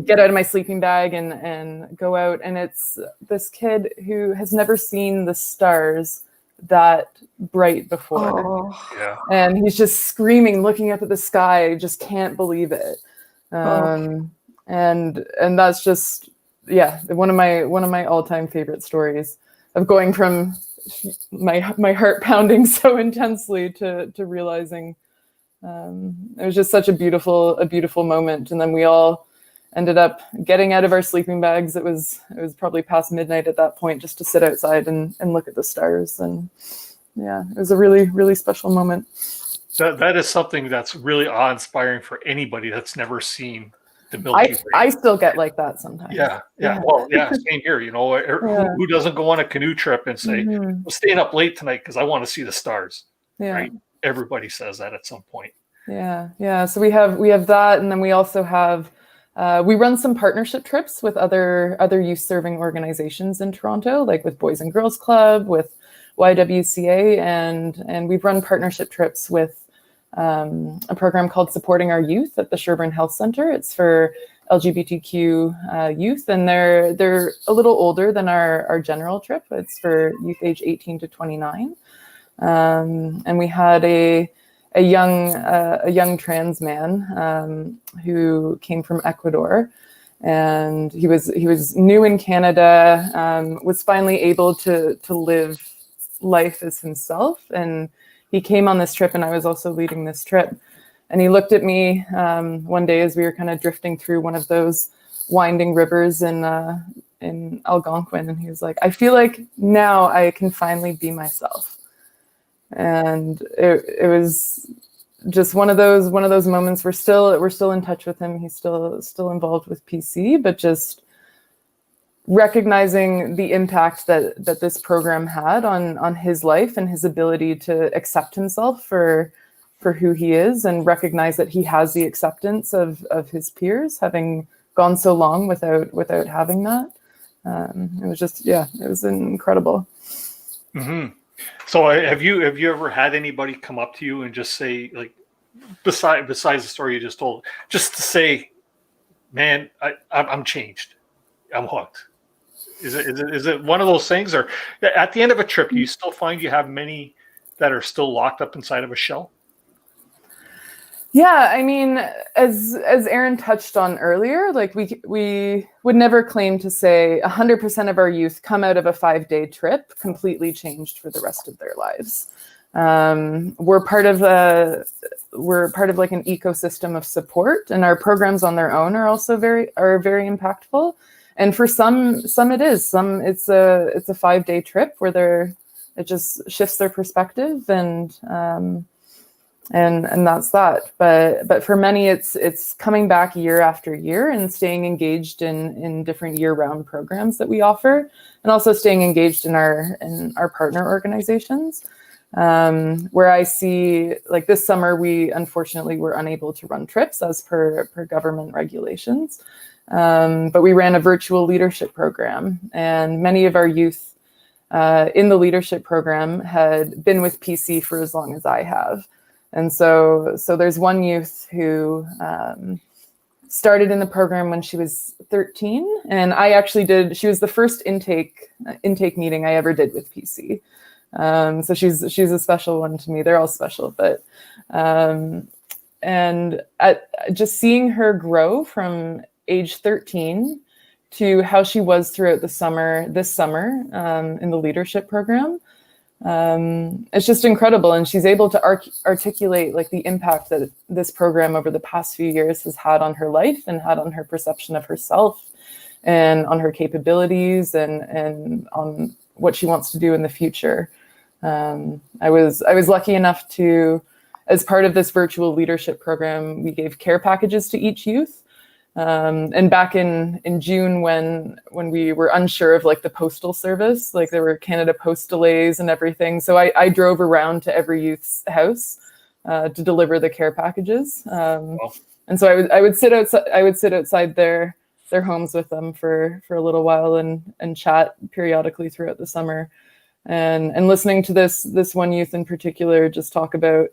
get out of my sleeping bag and go out, and it's this kid who has never seen the stars that bright before. Oh. Yeah. And he's just screaming, looking up at the sky, just can't believe it. And that's just, yeah, one of my all-time favorite stories of going from my heart pounding so intensely to realizing it was just such a beautiful moment. And then we all ended up getting out of our sleeping bags. It was probably past midnight at that point, just to sit outside and look at the stars. And yeah, it was a really, really special moment. That is something that's really awe-inspiring for anybody that's never seen the Milky Way. I still get like that sometimes. Yeah. Well, yeah, same here. You know, who doesn't go on a canoe trip and say, I'm staying up late tonight because I want to see the stars? Yeah. Right? Everybody says that at some point. Yeah. So we have that, and then we also have we run some partnership trips with other youth serving organizations in Toronto, like with Boys and Girls Club, with YWCA, and we've run partnership trips with a program called Supporting Our Youth at the Sherbourne Health Center. It's for LGBTQ youth, and they're a little older than our general trip. It's for youth age 18 to 29, and we had a young trans man who came from Ecuador, and he was new in Canada, was finally able to live life as himself. And he came on this trip, and I was also leading this trip. And he looked at me one day as we were kind of drifting through one of those winding rivers in Algonquin, and he was like, "I feel like now I can finally be myself." And it was just one of those moments. We're still in touch with him. He's still involved with PC, but just recognizing the impact that this program had on his life and his ability to accept himself for who he is, and recognize that he has the acceptance of his peers, having gone so long without having that. It was just, it was incredible. Mm-hmm. So have you ever had anybody come up to you and just say, like, besides the story you just told, just to say, man, I'm changed, I'm hooked? Is it one of those things, or at the end of a trip, do you still find you have many that are still locked up inside of a shell? Yeah, I mean, as Aaron touched on earlier, like we would never claim to say 100% of our youth come out of a 5-day trip completely changed for the rest of their lives. We're part of like an ecosystem of support, and our programs on their own are also very impactful. And for some it is. Some it's a 5-day trip where it just shifts their perspective, and that's that. But for many, it's coming back year after year and staying engaged in different year-round programs that we offer, and also staying engaged in our partner organizations. Where I see, like, this summer, we unfortunately were unable to run trips as per government regulations. But we ran a virtual leadership program, and many of our youth in the leadership program had been with PC for as long as I have. And so there's one youth who started in the program when she was 13, and she was the first intake meeting I ever did with PC. So she's a special one to me. They're all special, but and just seeing her grow from age 13 to how she was throughout this summer in the leadership program, it's just incredible. And she's able to articulate, like, the impact that this program over the past few years has had on her life and had on her perception of herself and on her capabilities and on what she wants to do in the future. I was lucky enough to, as part of this virtual leadership program, we gave care packages to each youth. And back in June, when we were unsure of, like, the postal service, like, there were Canada Post delays and everything. So I drove around to every youth's house to deliver the care packages. And so I would sit outside their homes with them for a little while and chat periodically throughout the summer. And listening to this one youth in particular just talk about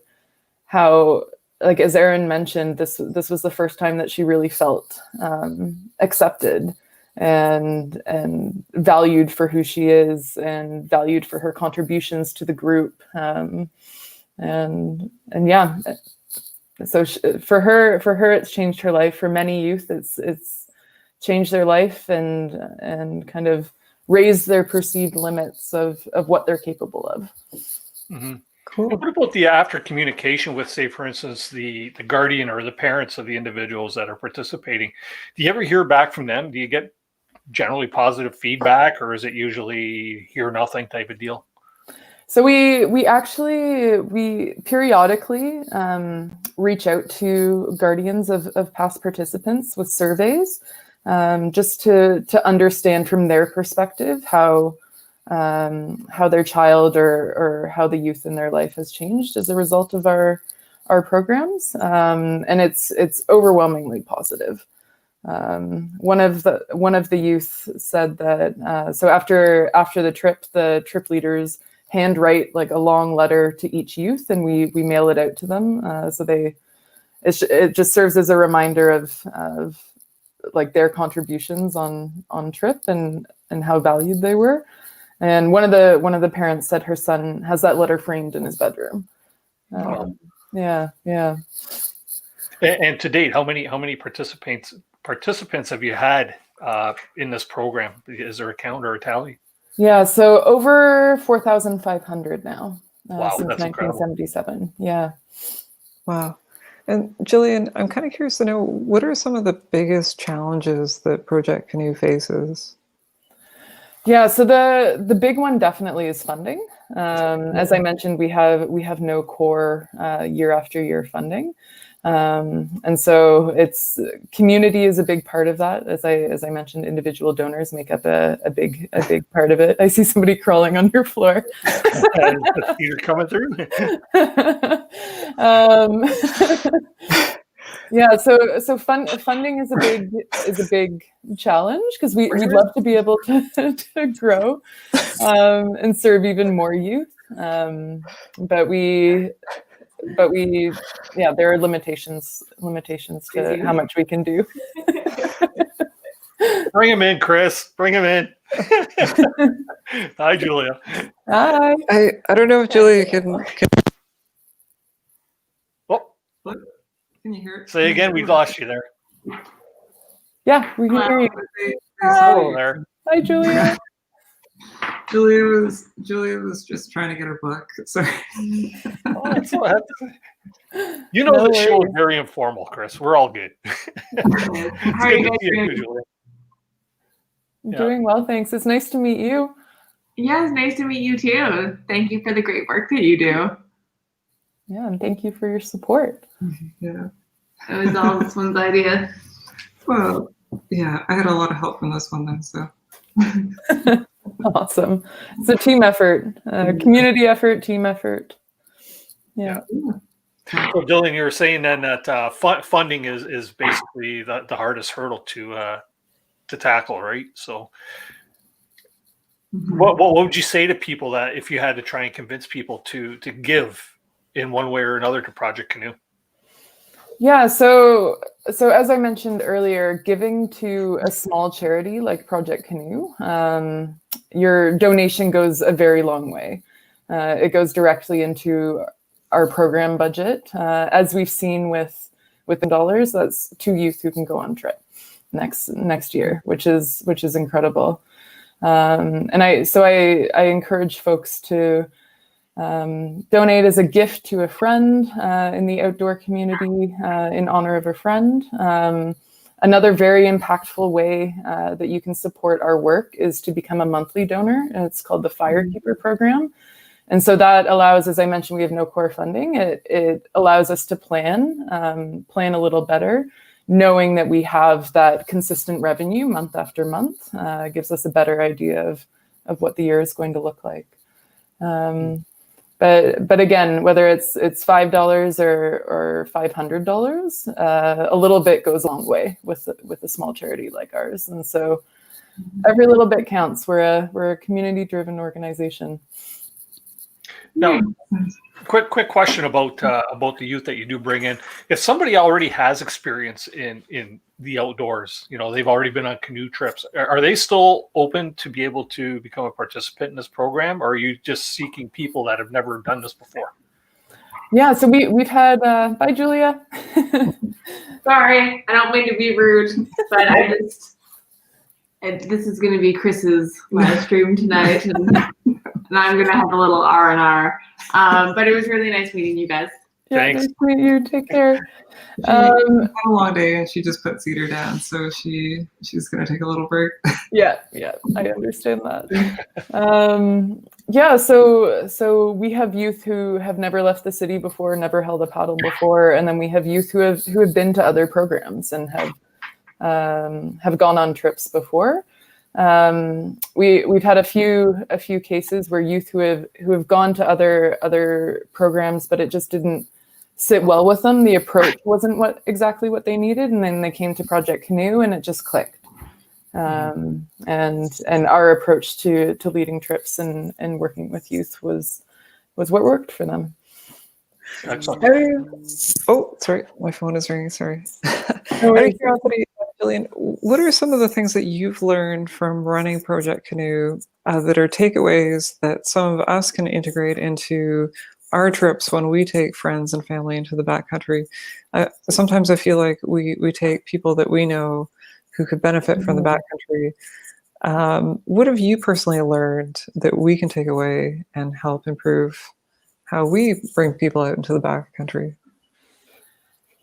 how, like, as Erin mentioned, this was the first time that she really felt accepted and valued for who she is and valued for her contributions to the group. And yeah, so for her, it's changed her life. For many youth, it's changed their life and kind of raised their perceived limits of what they're capable of. Mm-hmm. Cool. What about the after communication with, say, for instance, the guardian or the parents of the individuals that are participating? Do you ever hear back from them? Do you get generally positive feedback, or is it usually hear nothing type of deal? So we periodically reach out to guardians of past participants with surveys, just to understand from their perspective how their child or how the youth in their life has changed as a result of our programs, and it's overwhelmingly positive. One of the youth said that so after the trip leaders handwrite, like, a long letter to each youth, and we mail it out to them. So it just serves as a reminder of like their contributions on trip and how valued they were. And one of the parents said her son has that letter framed in his bedroom. Yeah. And to date, how many participants have you had in this program? Is there a count or a tally? Yeah, so over 4,500 now. Wow, since that's 1977. Incredible. Yeah. Wow. And Gillian, I'm kind of curious to know, what are some of the biggest challenges that Project Canoe faces? Yeah, so the big one definitely is funding. As I mentioned, we have no core year after year funding. And so it's community is a big part of that. As I mentioned, individual donors make up a big part of it. I see somebody crawling on your floor. You're coming through. Yeah, so funding is a big challenge because we'd love to be able to grow and serve even more youth, but there are limitations to how much we can do. Bring him in, Chris. Bring him in. Hi, Julia. Hi. I don't know if Julia can Oh, Can you hear it? say again. We lost you there. Yeah, we can hear you. Hello there. Hi, Julia. Julia was just trying to get her book. Sorry. You know, No the show worries. is very informal, Chris. We're all good. It's How are good you to guys see you, doing? Julia. Yeah. Doing well, thanks. It's nice to meet you. Yeah, it's nice to meet you too. Thank you for the great work that you do. Yeah, and thank you for your support. Yeah. It was all this one's idea. Well, yeah, I had a lot of help from this one then, so. Awesome. It's a team effort, community effort, team effort. Yeah. So, Gillian, you were saying then that funding is basically the hardest hurdle to tackle, right? So, what would you say to people that if you had to try and convince people to give in one way or another to Project Canoe? Yeah, so as I mentioned earlier, giving to a small charity like Project Canoe, your donation goes a very long way. It goes directly into our program budget. As we've seen with the dollars, that's 2 youth who can go on trip next year, which is incredible. And I encourage folks to donate as a gift to a friend in the outdoor community in honor of a friend. Another very impactful way that you can support our work is to become a monthly donor. It's called the Firekeeper program. And so that allows, as I mentioned, we have no core funding. It allows us to plan a little better, knowing that we have that consistent revenue month after month. Gives us a better idea of what the year is going to look like. But again, whether it's $5 or $500, a little bit goes a long way with a small charity like ours. And so every little bit counts. We're a community-driven organization. Now, quick question about the youth that you do bring in. If somebody already has experience in the outdoors, they've already been on canoe trips, are they still open to be able to become a participant in this program, or are you just seeking people that have never done this before? Yeah, so we've had bye, Julia. Sorry, I don't mean to be rude, but this is going to be Chris's live stream tonight, and I'm going to have a little R&R. But it was really nice meeting you guys. Yeah, Thanks. nice to meet you. Take care. She had a long day and she just put Cedar down, so she's gonna take a little break. Yeah, I understand that. Yeah, so we have youth who have never left the city before, never held a paddle before, and then we have youth who have been to other programs and have gone on trips before. We've had a few cases where youth who have gone to other programs, but it just didn't sit well with them. The approach wasn't exactly what they needed, and then they came to Project Canoe, and it just clicked. And our approach to leading trips and working with youth was what worked for them. Excellent. Oh, sorry, my phone is ringing. Sorry. No Out worries. of curiosity, Gillian, what are some of the things that you've learned from running Project Canoe that are takeaways that some of us can integrate into our trips when we take friends and family into the backcountry? Sometimes I feel like we take people that we know who could benefit from the backcountry. What have you personally learned that we can take away and help improve how we bring people out into the backcountry?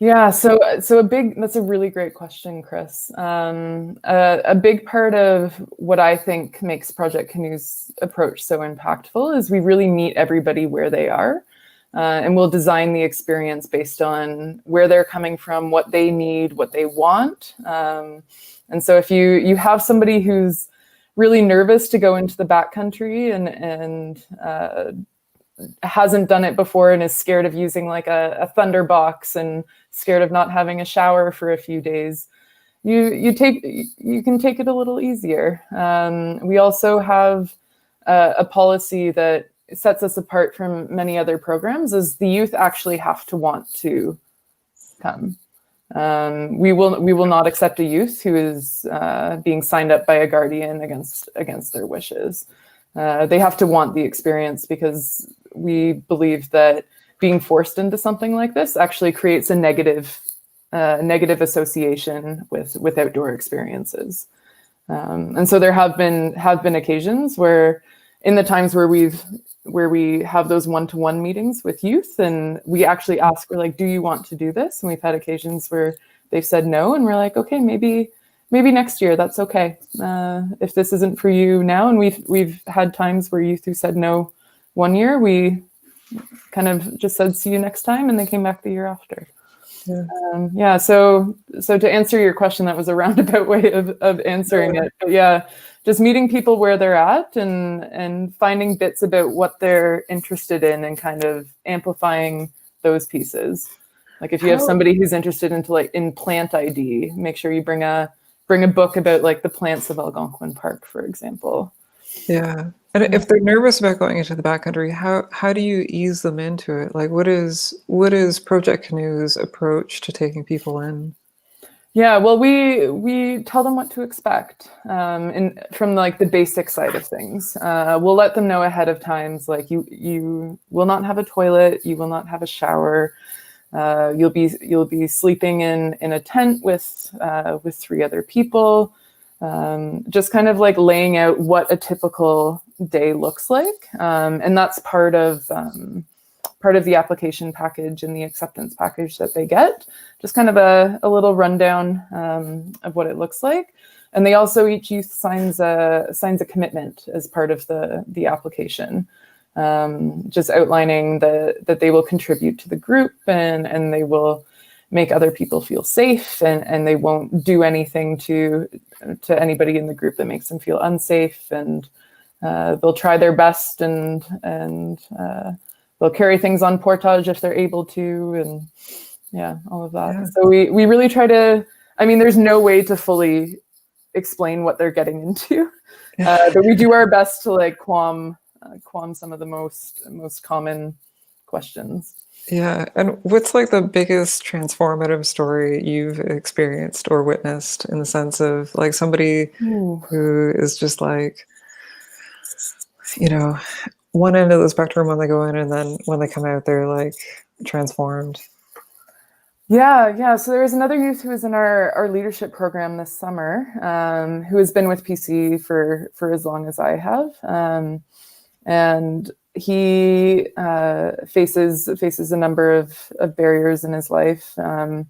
Yeah, so that's a really great question, Chris. A big part of what I think makes Project Canoe's approach so impactful is we really meet everybody where they are, and we'll design the experience based on where they're coming from, what they need, what they want. And so if you have somebody who's really nervous to go into the backcountry and hasn't done it before and is scared of using like a thunderbox and scared of not having a shower for a few days, you can take it a little easier. We also have a policy that sets us apart from many other programs, is the youth actually have to want to come. We will not accept a youth who is being signed up by a guardian against their wishes. They have to want the experience, because we believe that being forced into something like this actually creates a negative association with outdoor experiences. And so there have been occasions where, in the times where we have those one-to-one meetings with youth, and we actually ask, we're like, do you want to do this? And we've had occasions where they've said no, and we're like, okay, maybe next year, that's okay. If this isn't for you now, and we've had times where youth who said no one year, we kind of just said, see you next time, and they came back the year after. Yeah. So to answer your question, that was a roundabout way of answering it. But yeah, just meeting people where they're at and finding bits about what they're interested in and kind of amplifying those pieces. Like if you have somebody who's interested in plant ID, make sure you bring a book about like the plants of Algonquin Park, for example. Yeah. And if they're nervous about going into the backcountry, how do you ease them into it? Like what is Project Canoe's approach to taking people in? Yeah, well, we tell them what to expect from like the basic side of things. We'll let them know ahead of times, like you will not have a toilet, you will not have a shower. You'll be sleeping in a tent with 3 other people. Just kind of like laying out what a typical day looks like, and that's part of the application package and the acceptance package that they get. Just kind of a little rundown of what it looks like. And they also, each youth signs a commitment as part of the application, just outlining that they will contribute to the group and they will make other people feel safe, and they won't do anything to anybody in the group that makes them feel unsafe, and they'll try their best and they'll carry things on portage if they're able to, and yeah, all of that. Yeah. So we really try to, I mean, there's no way to fully explain what they're getting into, but we do our best to like qualm some of the most common questions. Yeah. And what's like the biggest transformative story you've experienced or witnessed, in the sense of like somebody who is just like, you know, one end of the spectrum when they go in, and then when they come out, they're like transformed? Yeah. So there was another youth who was in our leadership program this summer, who has been with PC for as long as I have. And he faces a number of barriers in his life, from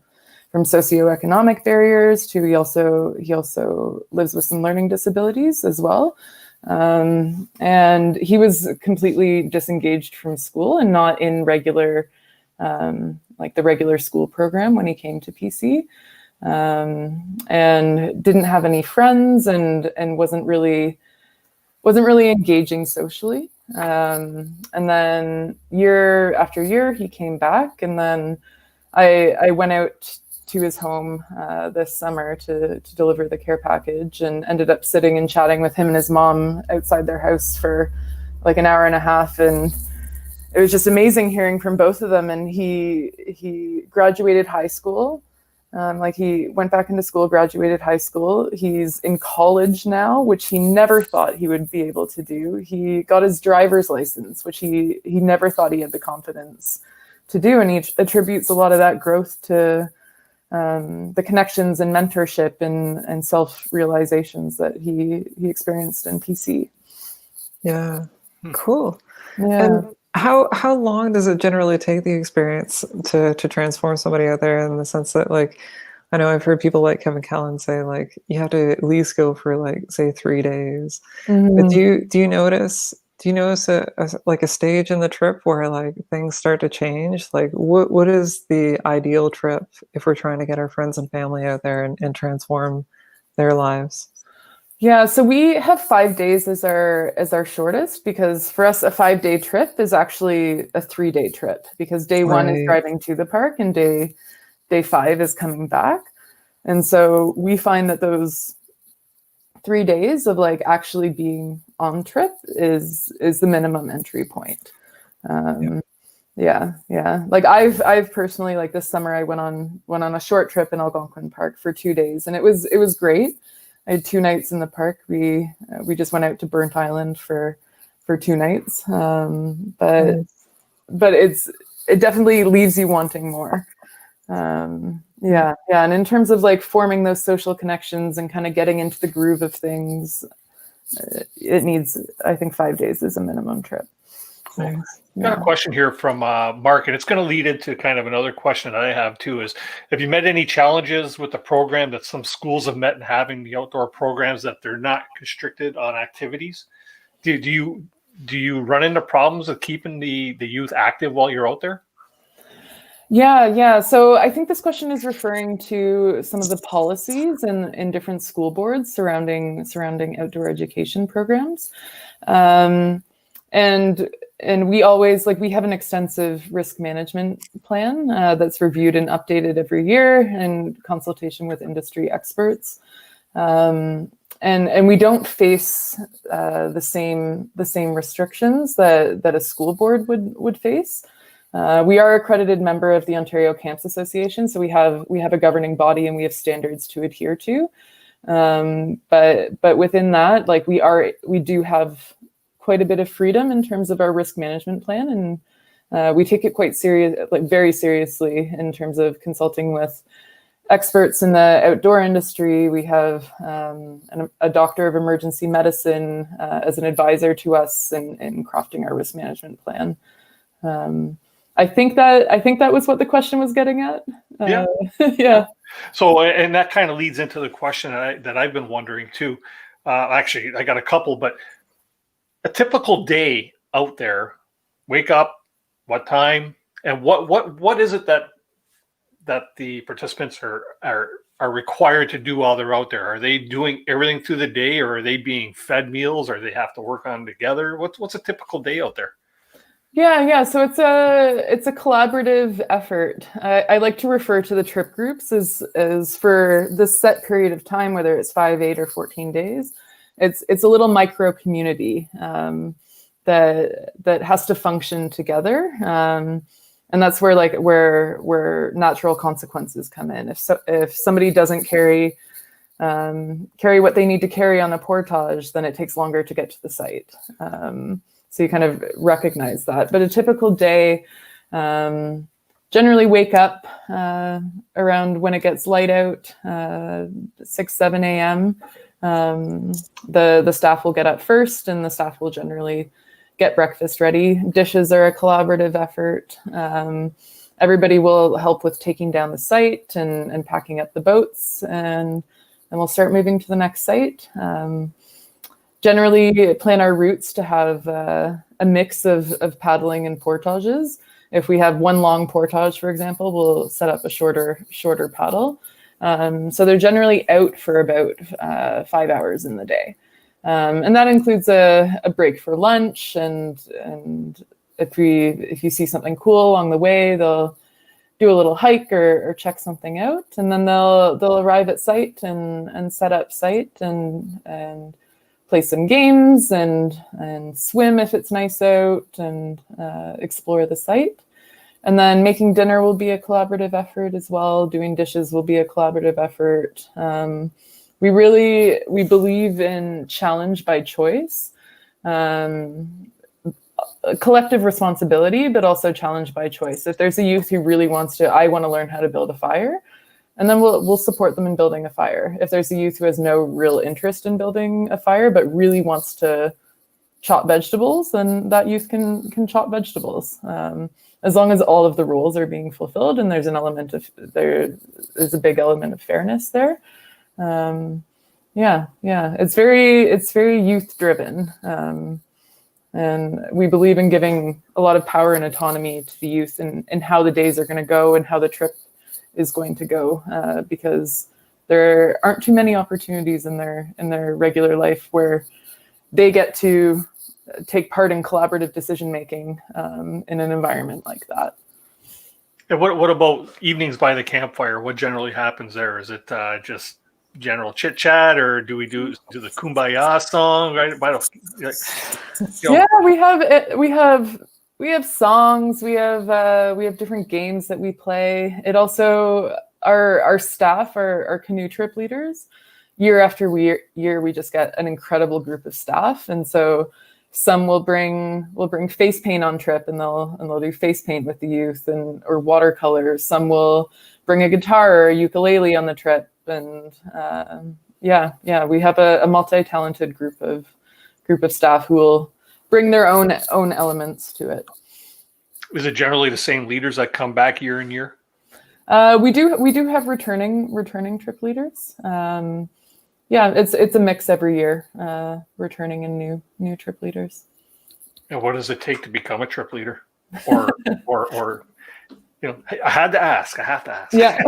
socioeconomic barriers to he also lives with some learning disabilities as well. And he was completely disengaged from school and not in regular, like the regular school program when he came to PC, and didn't have any friends and wasn't really engaging socially. And then year after year he came back, and then I went out to his home this summer to deliver the care package, and ended up sitting and chatting with him and his mom outside their house for like an hour and a half, and it was just amazing hearing from both of them. And he graduated high school. Like he went back into school, graduated high school. He's in college now, which he never thought he would be able to do. He got his driver's license, which he never thought he had the confidence to do. And he attributes a lot of that growth to the connections and mentorship and self-realizations that he experienced in PC. Yeah, cool. Yeah. How long does it generally take the experience to transform somebody out there, in the sense that, like, I know I've heard people like Kevin Callan say, like, you have to at least go for, like, say 3 days. But do you notice like a stage in the trip where, like, things start to change? Like, what is the ideal trip if we're trying to get our friends and family out there and transform their lives? Yeah, so we have 5 days as our shortest, because for us a 5-day trip is actually a 3-day trip, because day one is Right. driving to the park and day 5 is coming back. And so we find that those 3 days of like actually being on trip is the minimum entry point. Yeah. Like I've personally, like this summer I went on a short trip in Algonquin Park for 2 days, and it was great. I had 2 nights in the park. We just went out to Burnt Island for 2 nights. But it definitely leaves you wanting more. Yeah. And in terms of like forming those social connections and kind of getting into the groove of things, it needs, I think 5 days is a minimum trip. Cool. Got a question here from Mark, and it's going to lead into kind of another question that I have too, is have you met any challenges with the program that some schools have met in having the outdoor programs, that they're not constricted on activities? Do you run into problems with keeping the youth active while you're out there? Yeah. So I think this question is referring to some of the policies in different school boards surrounding outdoor education programs. And we always, like, we have an extensive risk management plan that's reviewed and updated every year in consultation with industry experts. And we don't face the same restrictions that a school board would face. We are an accredited member of the Ontario Camps Association, so we have a governing body and we have standards to adhere to. But within that, like, we do have quite a bit of freedom in terms of our risk management plan, and we take it very seriously in terms of consulting with experts in the outdoor industry. We have a doctor of emergency medicine as an advisor to us in crafting our risk management plan. I think that was what the question was getting at. Yeah. Yeah. So, and that kind of leads into the question that I've been wondering too. Actually, I got a couple, but a typical day out there, wake up, what time, and what is it that the participants are required to do while they're out there? Are they doing everything through the day, or are they being fed meals, or they have to work on together? What's a typical day out there? Yeah. So it's a collaborative effort. I like to refer to the trip groups as for this set period of time, whether it's 5, 8, or 14 days. It's a little micro community that has to function together, and that's where natural consequences come in. If somebody doesn't carry what they need to carry on a portage, then it takes longer to get to the site. So you kind of recognize that. But a typical day, generally wake up around when it gets light out, 6, 7 a.m. The staff will get up first, and the staff will generally get breakfast ready. Dishes are a collaborative effort. Everybody will help with taking down the site and packing up the boats, and we'll start moving to the next site. Generally plan our routes to have a mix of paddling and portages. If we have one long portage, for example, we'll set up a shorter paddle. So they're generally out for about 5 hours in the day. And that includes a break for lunch, and if you see something cool along the way, they'll do a little hike or check something out, and then they'll arrive at site and set up site and play some games and swim if it's nice out, and explore the site. And then making dinner will be a collaborative effort as well. Doing dishes will be a collaborative effort. We believe in challenge by choice, collective responsibility, but also challenge by choice. If there's a youth who really wants to, I want to learn how to build a fire, and then we'll support them in building a fire. If there's a youth who has no real interest in building a fire, but really wants to chop vegetables, then that youth can chop vegetables. As long as all of the rules are being fulfilled, and there's a big element of fairness there. It's very youth driven. And we believe in giving a lot of power and autonomy to the youth and how the days are going to go and how the trip is going to go, because there aren't too many opportunities in their regular life where they get to take part in collaborative decision making in an environment like that. And what about evenings by the campfire? What generally happens there? Is it just general chit chat, or do we do the Kumbaya song right by the? Yeah, we have songs. We have different games that we play. It also our staff, our canoe trip leaders. Year after year, we just get an incredible group of staff, and so some will bring face paint on trip, and they'll do face paint with the youth or watercolors. Some will bring a guitar or a ukulele on the trip, and we have a multi-talented group of staff who will bring their own elements to it. Is it generally the same leaders that come back year and year? We do have returning trip leaders. It's a mix every year, returning and new trip leaders. And what does it take to become a trip leader? Or I have to ask. Yeah,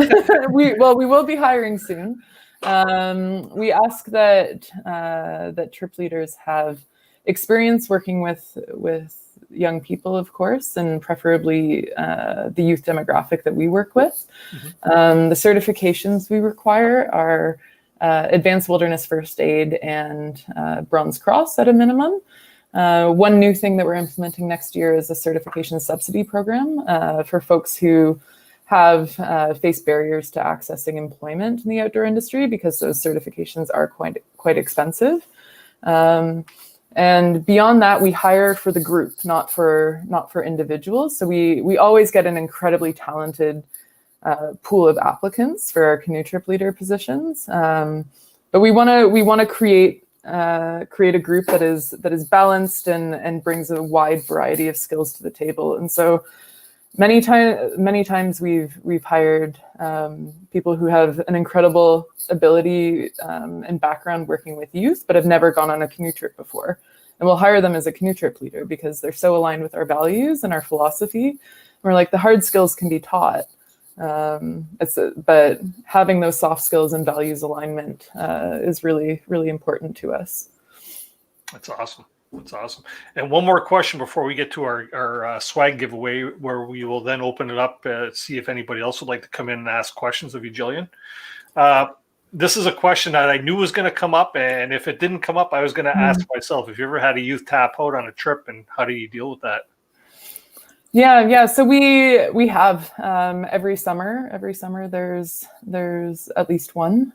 we will be hiring soon. We ask that trip leaders have experience working with young people, of course, and preferably the youth demographic that we work with. Mm-hmm. The certifications we require are Advanced Wilderness First Aid and Bronze Cross at a minimum. One new thing that we're implementing next year is a certification subsidy program for folks who have faced barriers to accessing employment in the outdoor industry, because those certifications are quite expensive. And beyond that, we hire for the group, not for individuals. So we always get an incredibly talented pool of applicants for our canoe trip leader positions. But we want to create a group that is balanced and brings a wide variety of skills to the table. And so many times we've hired people who have an incredible ability and background working with youth, but have never gone on a canoe trip before. And we'll hire them as a canoe trip leader because they're so aligned with our values and our philosophy. And we're like, the hard skills can be taught. But having those soft skills and values alignment is really, really important to us. That's awesome. And one more question before we get to our swag giveaway, where we will then open it up, see if anybody else would like to come in and ask questions of you, Gillian. This is a question that I knew was going to come up, and if it didn't come up, I was going to ask myself, if you ever had a youth tap out on a trip, and how do you deal with that? Yeah. So we have every summer there's at least one.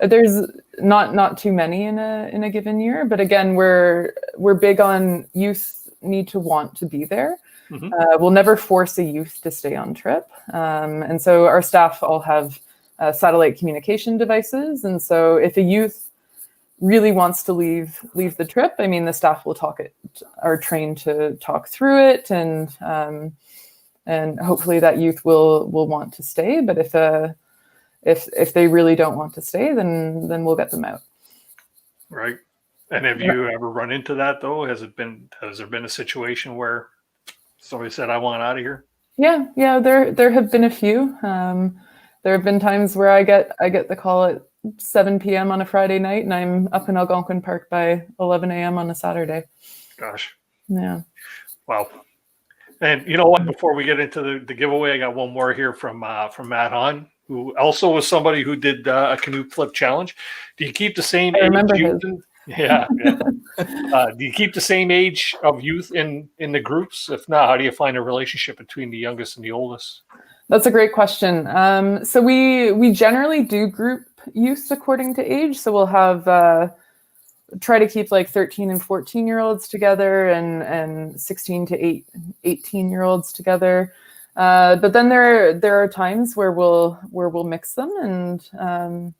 There's not too many in a given year, but again, we're big on youth need to want to be there. Mm-hmm. We'll never force a youth to stay on trip, and so our staff all have satellite communication devices. And so if a youth really wants to leave the trip, I mean, the staff will are trained to talk through it, and hopefully that youth will want to stay. But if they really don't want to stay, then we'll get them out. Right. And have you ever run into that though? Has there been a situation where somebody said, I want out of here? Yeah. There have been a few. There have been times where I get the call at 7 p.m. on a Friday night, and I'm up in Algonquin Park by 11 a.m. on a Saturday. Gosh. Yeah. Wow. And you know what? Before we get into the giveaway, I got one more here from Matt Hahn, who also was somebody who did a canoe flip challenge. Do you keep the same age? Yeah. Do you keep the same age of youth in the groups? If not, how do you find a relationship between the youngest and the oldest? That's a great question. So we generally do group youth according to age. So we'll have try to keep like 13 and 14-year-olds together, and 16 to 18-year-olds together. But then there are times where we'll mix them, and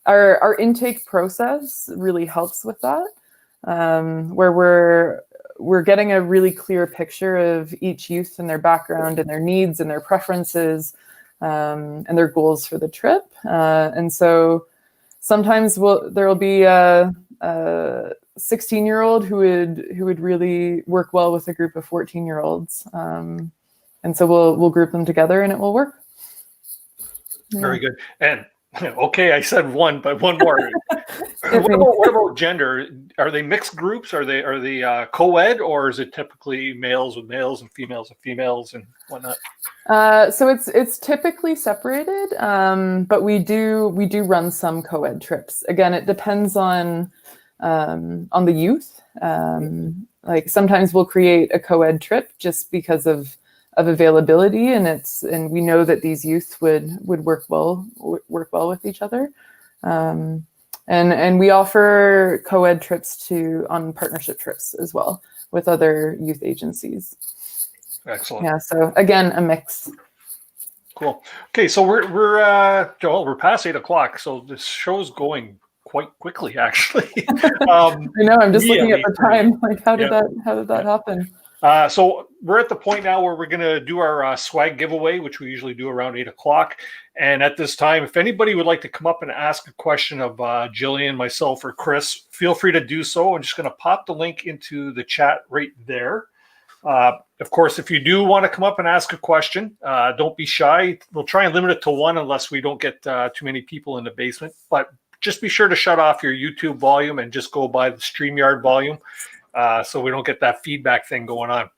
our intake process really helps with that. where we're getting a really clear picture of each youth and their background and their needs and their preferences and their goals for the trip. And so sometimes there will be a 16-year-old who would really work well with a group of 14-year-olds. And so we'll group them together and it will work. Very good. And okay, I said one, but one more. what about gender? Are they mixed groups? Are they co-ed, or is it typically males with males and females and whatnot? So it's typically separated, but we do run some co-ed trips. Again, it depends on the youth. Like sometimes we'll create a co-ed trip just because of availability, and we know that these youth would work well with each other. And we offer co-ed trips on partnership trips as well with other youth agencies. Excellent. Yeah. So again, a mix. Cool. Okay, so we're past 8 o'clock, so this show's going quite quickly, actually. I know. I'm just looking at the time. Like, how did that happen? So we're at the point now where we're going to do our swag giveaway, which we usually do around 8 o'clock. And at this time, if anybody would like to come up and ask a question of Gillian, myself, or Chris, feel free to do so. I'm just going to pop the link into the chat right there. Of course, if you do want to come up and ask a question, don't be shy. We'll try and limit it to one unless we don't get too many people in the basement. But just be sure to shut off your YouTube volume and just go by the StreamYard volume. So we don't get that feedback thing going on.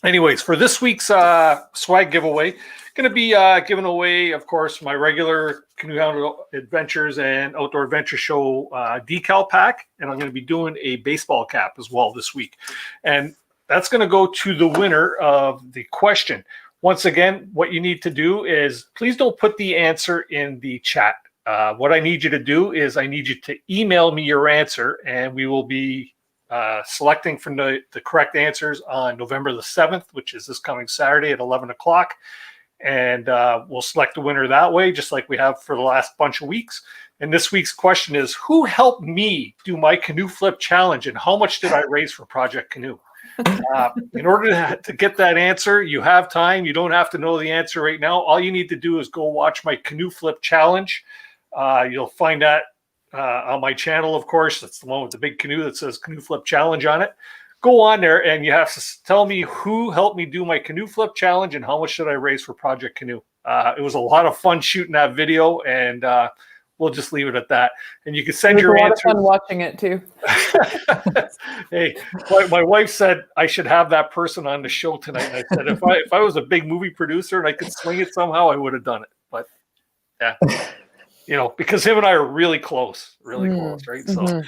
Anyways, for this week's swag giveaway, going to be giving away, of course, my regular Canoehound Adventures and Outdoor Adventure Show decal pack, and I'm going to be doing a baseball cap as well this week. And that's going to go to the winner of the question. Once again, what you need to do is please don't put the answer in the chat. What I need you to do is I need you to email me your answer, and we will be selecting from the correct answers on November the 7th, which is this coming Saturday at 11 o'clock. And we'll select the winner that way, just like we have for the last bunch of weeks. And this week's question is, who helped me do my canoe flip challenge, and how much did I raise for Project Canoe? In order to get that answer, you have time. You don't have to know the answer right now. All you need to do is go watch my canoe flip challenge. You'll find that on my channel, of course. That's the one with the big canoe that says Canoe Flip Challenge on it. Go on there and you have to tell me who helped me do my canoe flip challenge and how much did I raise for Project Canoe. It was a lot of fun shooting that video, and we'll just leave it at that. And you can send your answers. A lot of fun watching it too. Hey, my wife said I should have that person on the show tonight. And I said if I was a big movie producer and I could swing it somehow, I would have done it. But yeah. Because him and I are really close, close, right? So,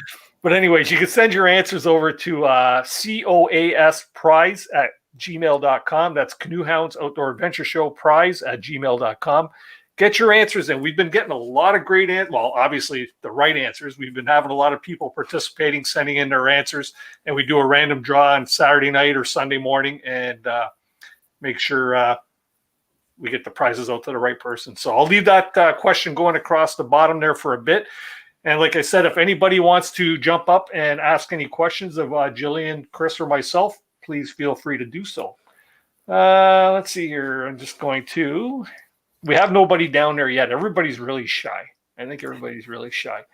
but anyways, you can send your answers over to COASprize@gmail.com. That's Canoehounds Outdoor Adventure Show prize@gmail.com. Get your answers in. We've been getting a lot of great answers. Well, obviously the right answers. We've been having a lot of people participating, sending in their answers, and we do a random draw on Saturday night or Sunday morning, and make sure we get the prizes out to the right person. So I'll leave that question going across the bottom there for a bit. And like I said, if anybody wants to jump up and ask any questions of Gillian, Chris, or myself, please feel free to do so. Let's see here. I'm just going to... We have nobody down there yet. Everybody's really shy. I think everybody's really shy.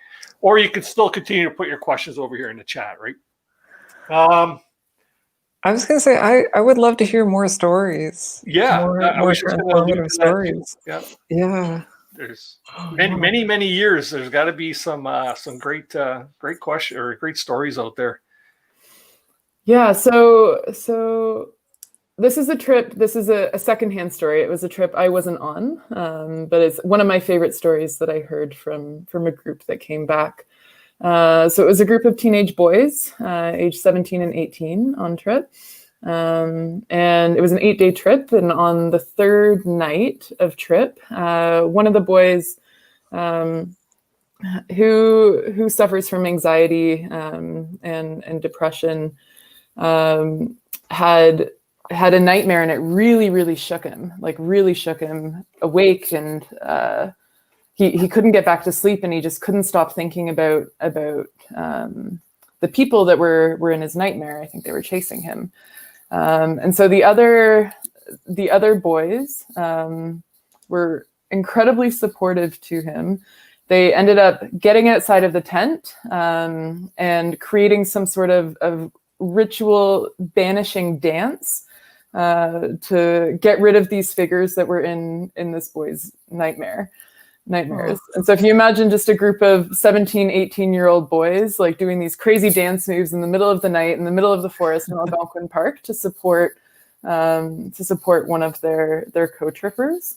Or you could still continue to put your questions over here in the chat, right? I was going to say, I would love to hear more stories. Yeah. More transformative stories. Yeah. There's many years. There's got to be some great question or great stories out there. Yeah. So this is a trip. This is a secondhand story. It was a trip I wasn't on, but it's one of my favorite stories that I heard from a group that came back. So it was a group of teenage boys, age 17 and 18 on trip. And it was an 8-day trip. And on the third night of trip, one of the boys who suffers from anxiety and depression had a nightmare, and it really shook him, awake, and he couldn't get back to sleep, and he just couldn't stop thinking about the the people that were in his nightmare. I think they were chasing him. And so the other boys were incredibly supportive to him. They ended up getting outside of the tent and creating some sort of ritual banishing dance to get rid of these figures that were in this boy's nightmares. And so if you imagine just a group of 17, 18-year-old boys like doing these crazy dance moves in the middle of the night, in the middle of the forest in Algonquin Park to support one of their co-trippers.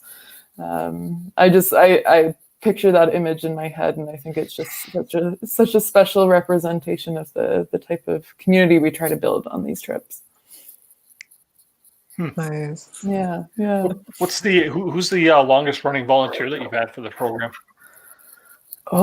I picture that image in my head, and I think it's just such a special representation of the type of community we try to build on these trips. Nice. Yeah. Who's the longest running volunteer that you've had for the program? We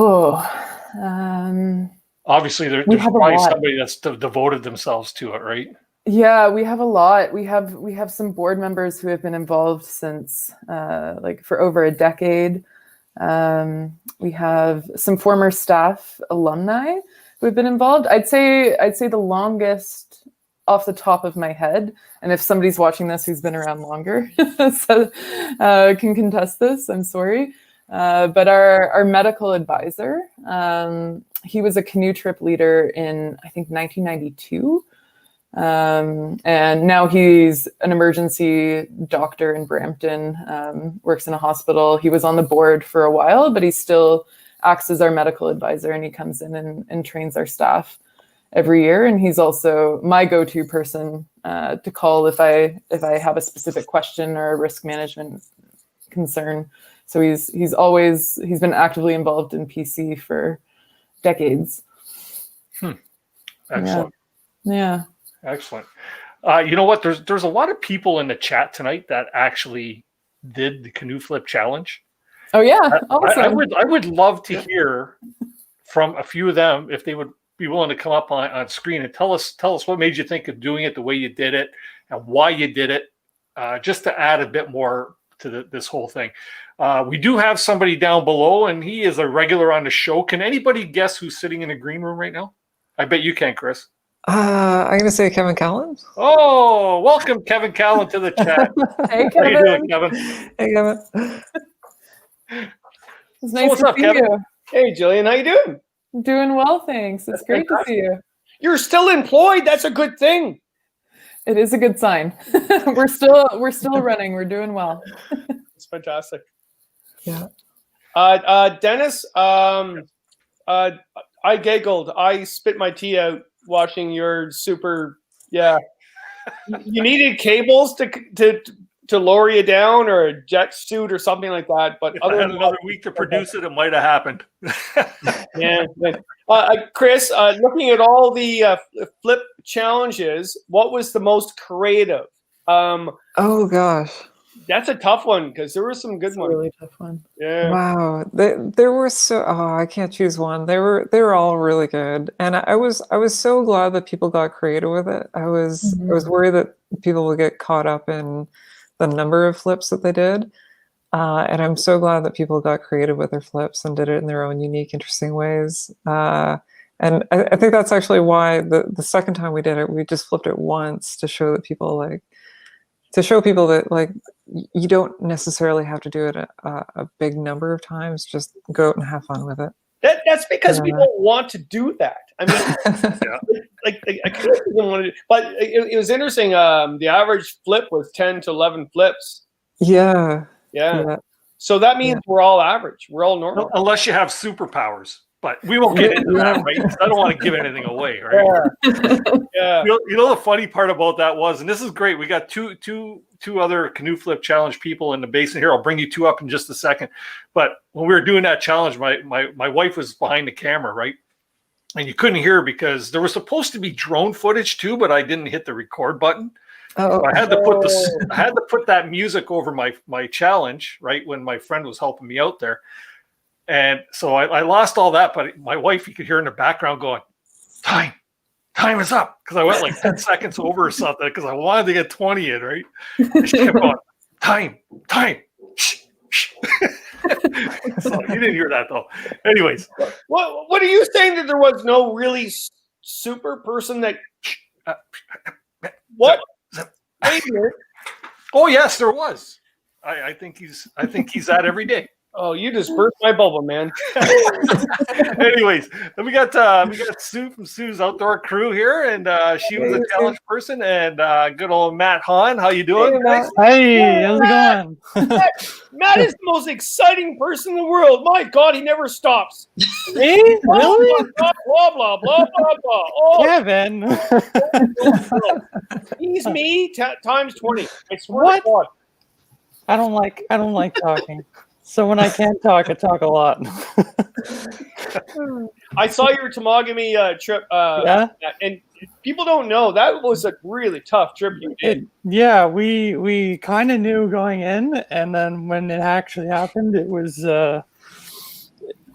Obviously, there's have a probably lot. somebody that's devoted themselves to it, right? Yeah, we have a lot. We have some board members who have been involved since for over a decade. We have some former staff alumni who have been involved. I'd say the longest off the top of my head, and if somebody's watching this who's been around longer so, can contest this, I'm sorry. But our medical advisor, he was a canoe trip leader in, I think, 1992. And now he's an emergency doctor in Brampton, works in a hospital. He was on the board for a while, but he still acts as our medical advisor, and he comes in and trains our staff every year. And he's also my go-to person to call if I have a specific question or a risk management concern. So he's been actively involved in PC for decades. Excellent. Yeah. Excellent. You know what? There's a lot of people in the chat tonight that actually did the canoe flip challenge. Oh yeah, awesome. I would love to hear from a few of them if they would be willing to come up on screen and tell us what made you think of doing it the way you did it and why you did it, just to add a bit more to this whole thing. We do have somebody down below, and he is a regular on the show. Can anybody guess who's sitting in the green room right now? I bet you can, Chris. I'm going to say Kevin Callan. Oh, welcome, Kevin Callan, to the chat. Hey, How you Kevin. doing, Kevin? Hey, Kevin. It's nice what's to up, see Kevin? you. Hey, Jillian, how you doing? Doing well, thanks. It's great to see you. You're still employed. That's a good thing. It is a good sign. we're still running. We're doing well. It's fantastic. Yeah. Dennis, I giggled. I spit my tea out watching your super. Yeah. You needed cables to lower you down, or a jet suit or something like that. But If I had another week to produce it, it might have happened. Yeah. Chris, looking at all the flip challenges, what was the most creative? Oh gosh. That's a tough one because there were some good It's a ones. really tough one. Yeah. Wow, there were I can't choose one. They were all really good, and I was so glad that people got creative with it. I was worried that people would get caught up in the number of flips that they did, and I'm so glad that people got creative with their flips and did it in their own unique, interesting ways. And I think that's actually why the second time we did it, we just flipped it once to show that people that you don't necessarily have to do it a big number of times. Just go out and have fun with it. That's because we don't want to do that. I mean, I didn't want to. But it was interesting. The average flip was 10 to 11 flips. Yeah. So that means we're all average. We're all normal. Unless you have superpowers. But we won't get into that, right? I don't want to give anything away, right? Yeah. You know the funny part about that was, and this is great. We got two other canoe flip challenge people in the basement here. I'll bring you two up in just a second. But when we were doing that challenge, my wife was behind the camera, right? And you couldn't hear because there was supposed to be drone footage too, but I didn't hit the record button. Oh. So I had to put that music over my challenge, right? When my friend was helping me out there. And so I lost all that, but my wife, you could hear in the background going, time is up. Because I went like 10 seconds over or something because I wanted to get 20 in, right? And she kept going, time. Shh. So you didn't hear that though. Anyways. What are you saying, that there was no really super person that? What? Wait a minute. Oh yes, there was. I think he's at every day. Oh, you just burst my bubble, man. Anyways, we got Sue from Sue's Outdoor Crew here, and she was a challenge person, and good old Matt Hahn. How you doing? Hey, how's it going? Matt is the most exciting person in the world. My God, he never stops. Me? Really? Blah, blah, blah, blah, blah, blah. Oh, Kevin. he's me times 20. I swear What? to God. I don't like talking. So when I can't talk, I talk a lot. I saw your Temagami trip, Yeah? and people don't know that was a really tough trip you did. Yeah, we kind of knew going in, and then when it actually happened, it was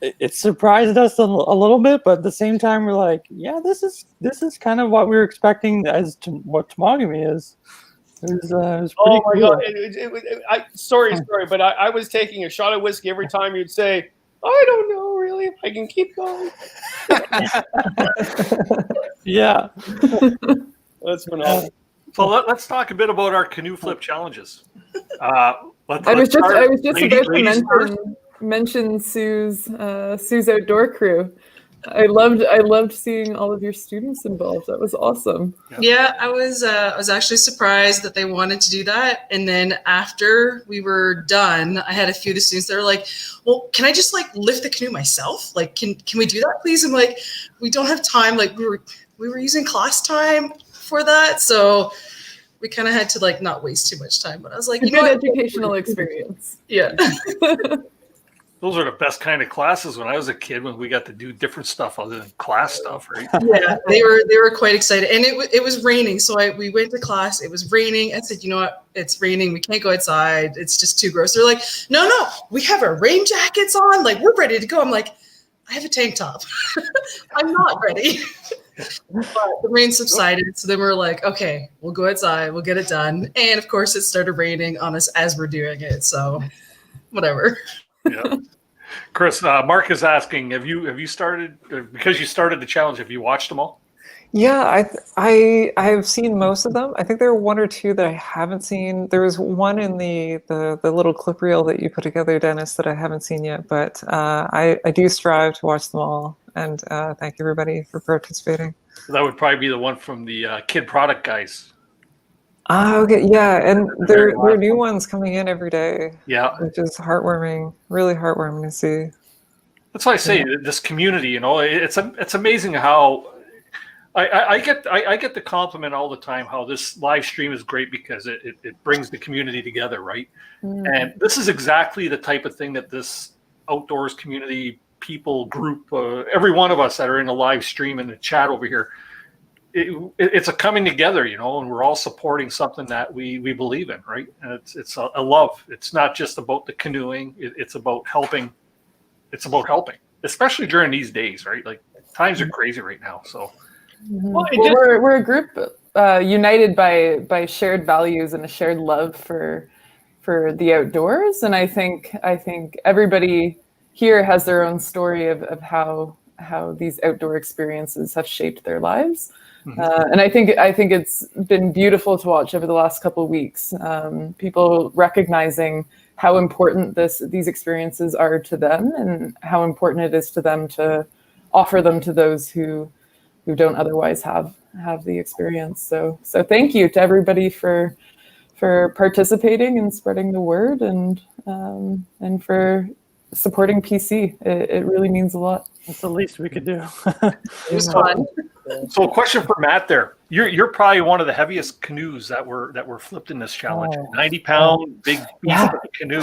it surprised us a little bit, but at the same time, we're like, yeah, this is kind of what we were expecting as to what Temagami is. It was pretty Oh my cool. God! Sorry, but I was taking a shot of whiskey every time you'd say, "I don't know really if I can keep going." Yeah. That's phenomenal. So let's talk a bit about our canoe flip challenges. I was just about to mention Sue's Outdoor Crew. I loved seeing all of your students involved. That was awesome. Yeah, I was actually surprised that they wanted to do that. And then after we were done, I had a few of the students that were like, "Well, can I just like lift the canoe myself? Like, can we do that, please?" I'm like, "We don't have time. Like, we were using class time for that, so we kind of had to like not waste too much time." But I was like, you know, educational experience. Yeah. Those are the best kind of classes when I was a kid, when we got to do different stuff other than class stuff, right? Yeah, they were quite excited, and it was raining. So we went to class. It was raining. I said, "You know what? It's raining. We can't go outside. It's just too gross." They're like, "No, we have our rain jackets on. Like, we're ready to go." I'm like, "I have a tank top. I'm not ready." But the rain subsided, so then we're like, "Okay, we'll go outside. We'll get it done." And of course, it started raining on us as we're doing it. So, whatever. Yeah. Chris, Mark is asking, have you started, because you started the challenge, have you watched them all? Yeah, I've seen most of them. I think there are one or two that I haven't seen. There was one in the little clip reel that you put together, Dennis, that I haven't seen yet. But I do strive to watch them all. And thank you, everybody, for participating. That would probably be the one from the Kid Product guys. Okay, yeah, and there are new ones coming in every day. Yeah, which is heartwarming, really heartwarming to see. That's why I say this community. You know, it's amazing how I get the compliment all the time how this live stream is great because it brings the community together, right? And this is exactly the type of thing that this outdoors community people group, every one of us that are in the live stream and the chat over here. It's a coming together, you know, and we're all supporting something that we believe in, right? And it's a love. It's not just about the canoeing. It's about helping. It's about helping, especially during these days, right? Like times are crazy right now. So, well, we're a group united by shared values and a shared love for the outdoors, and I think everybody here has their own story of how these outdoor experiences have shaped their lives. And I think it's been beautiful to watch over the last couple of weeks. People recognizing how important these experiences are to them, and how important it is to them to offer them to those who don't otherwise have the experience. So thank you to everybody for participating and spreading the word, and for supporting PC. It really means a lot. It's the least we could do. It was fun. So a question for Matt there. You're probably one of the heaviest canoes that were flipped in this challenge. 90-pound big piece of canoe,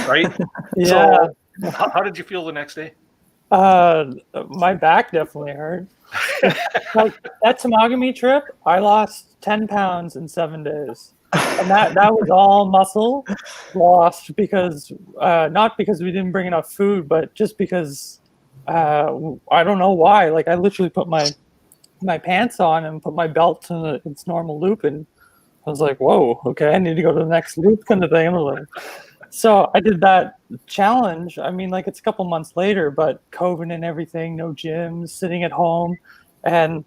right? Yeah. So how did you feel the next day? My back definitely hurt. Like that Temagami trip, I lost 10 pounds in 7 days. And that was all muscle lost because not because we didn't bring enough food, but just because I don't know why. Like I literally put my pants on and put my belt to its normal loop, and I was like, whoa, okay, I need to go to the next loop kind of thing. And I was like, so I did that challenge. I mean, like it's a couple months later, but COVID and everything, no gyms, sitting at home. And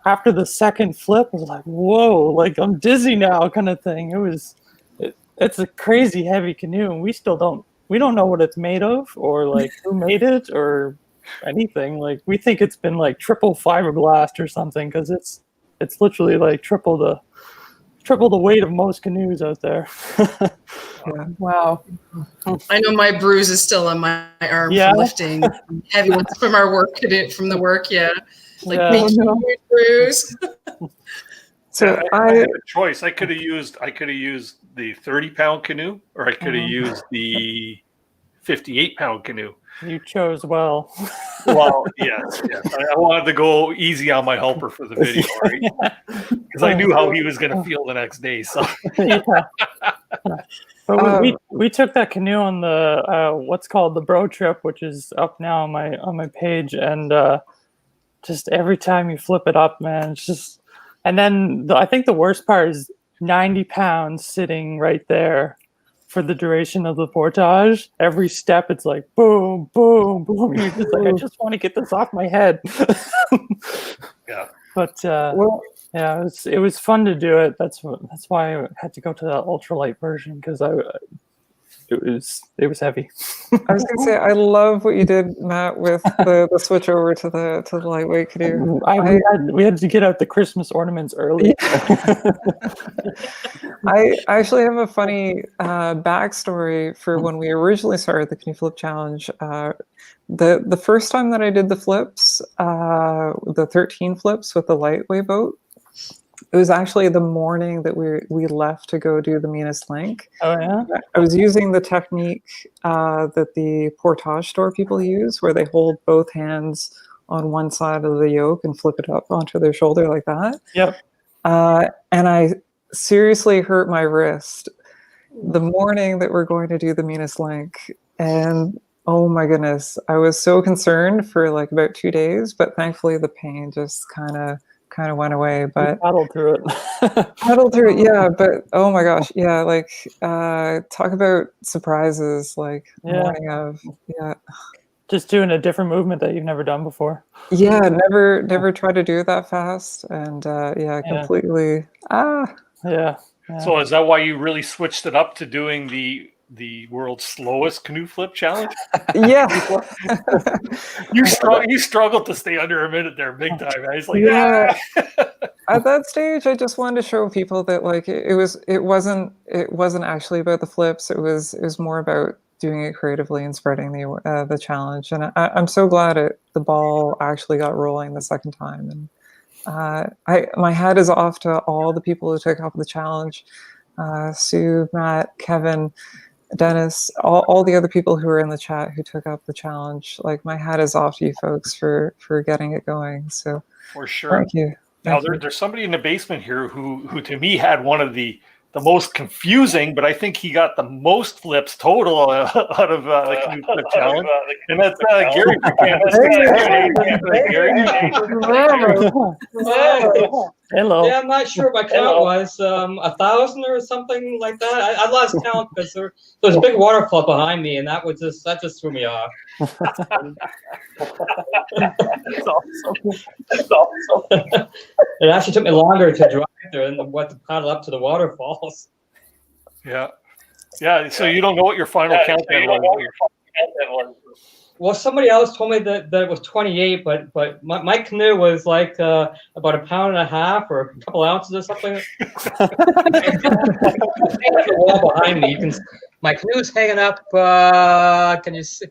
after the second flip, I was like, whoa, like I'm dizzy now kind of thing. It's a crazy heavy canoe, and we don't know what it's made of, or like who made it, or anything. Like we think it's been like triple fiberglass or something, because it's literally like triple the weight of most canoes out there. Yeah. Wow. I know my bruise is still on my arm Yeah. from lifting heavy ones from our work, from the work. Yeah. Like Yeah. me, bruise. So I had a choice. I could have used the 30-pound canoe, or I could have used the 58-pound canoe. You chose well. Well, yes. I wanted to go easy on my helper for the video, right? Because I knew how he was going to feel the next day. So, Yeah. But we took that canoe on the what's called the bro trip, which is up now on my page, and just every time you flip it up, man, it's just. And then I think the worst part is 90 pounds sitting right there for the duration of the portage. Every step, it's like boom, boom, boom. You're just like, I just want to get this off my head. yeah. But yeah, it was fun to do it. That's why I had to go to that ultralight version, because it was heavy. I was gonna say, I love what you did, Matt, with the switch over to the lightweight canoe. We had to get out the Christmas ornaments early. I actually have a funny backstory for when we originally started the Canoe Flip Challenge. The first time that I did the flips, the 13 flips with the lightweight boat, it was actually the morning that we left to go do the Minas Link. Oh yeah. I was using the technique that the portage store people use, where they hold both hands on one side of the yoke and flip it up onto their shoulder like that. Yep. And I seriously hurt my wrist the morning that we're going to do the Minas Link, and oh my goodness, I was so concerned for like about 2 days, but thankfully the pain just kind of went away. But paddled through it. Yeah. But oh my gosh, yeah, like talk about surprises, like morning of. Just doing a different movement that you've never done before. Yeah, never tried to do it that fast, and completely. Yeah. So is that why you really switched it up to doing the world's slowest canoe flip challenge? Yeah. You struggled to stay under a minute there, big time. I was like, yeah. At that stage, I just wanted to show people that like it wasn't actually about the flips. It was more about doing it creatively and spreading the challenge. And I'm so glad the ball actually got rolling the second time. And my hat is off to all the people who took up the challenge. Sue, Matt, Kevin, Dennis, all the other people who were in the chat who took up the challenge. Like, my hat is off to you folks for getting it going. So for sure. Thank you. Now there's somebody in the basement here who to me had one of the most confusing, but I think he got the most flips total out of the canoe flip challenge, and that's Gary. Hello. Yeah, I'm not sure what my count was. 1,000 or something like that. I lost count because there was a big waterfall behind me, and that just threw me off. That's awesome. It actually took me longer to drive there than what to paddle up to the waterfalls. Yeah. So you don't know what your final countdown was. Well, somebody else told me that it was 28, but my canoe was like about 1.5 pounds or a couple ounces or something. The wall behind me, my canoe's hanging up. Can you see?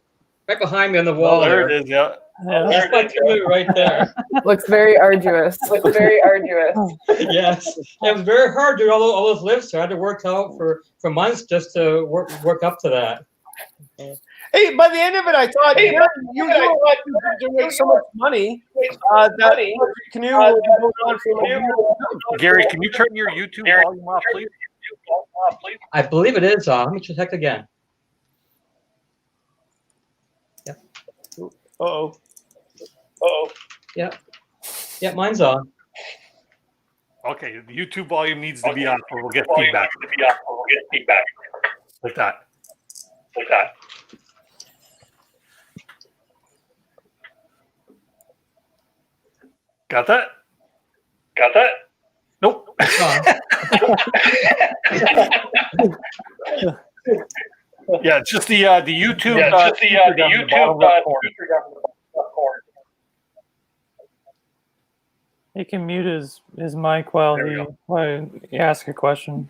Right behind me on the wall. Oh, there it is. Yeah. That's my canoe right there. Looks very arduous. Yes, it was very hard doing all those lifts. I had to work out for months just to work up to that. Hey, by the end of it, I thought you could make so much money that canoe will go on for Gary, can you turn your YouTube volume off, please? I believe it is. Let me check again. Yeah. Uh-oh. Yeah, mine's on. Okay, the YouTube volume needs to be on, or we'll get feedback. Like that. Got that? Got that? Nope. Yeah, it's just the YouTube. Yeah, just the YouTube. He can mute his mic while he asks a question.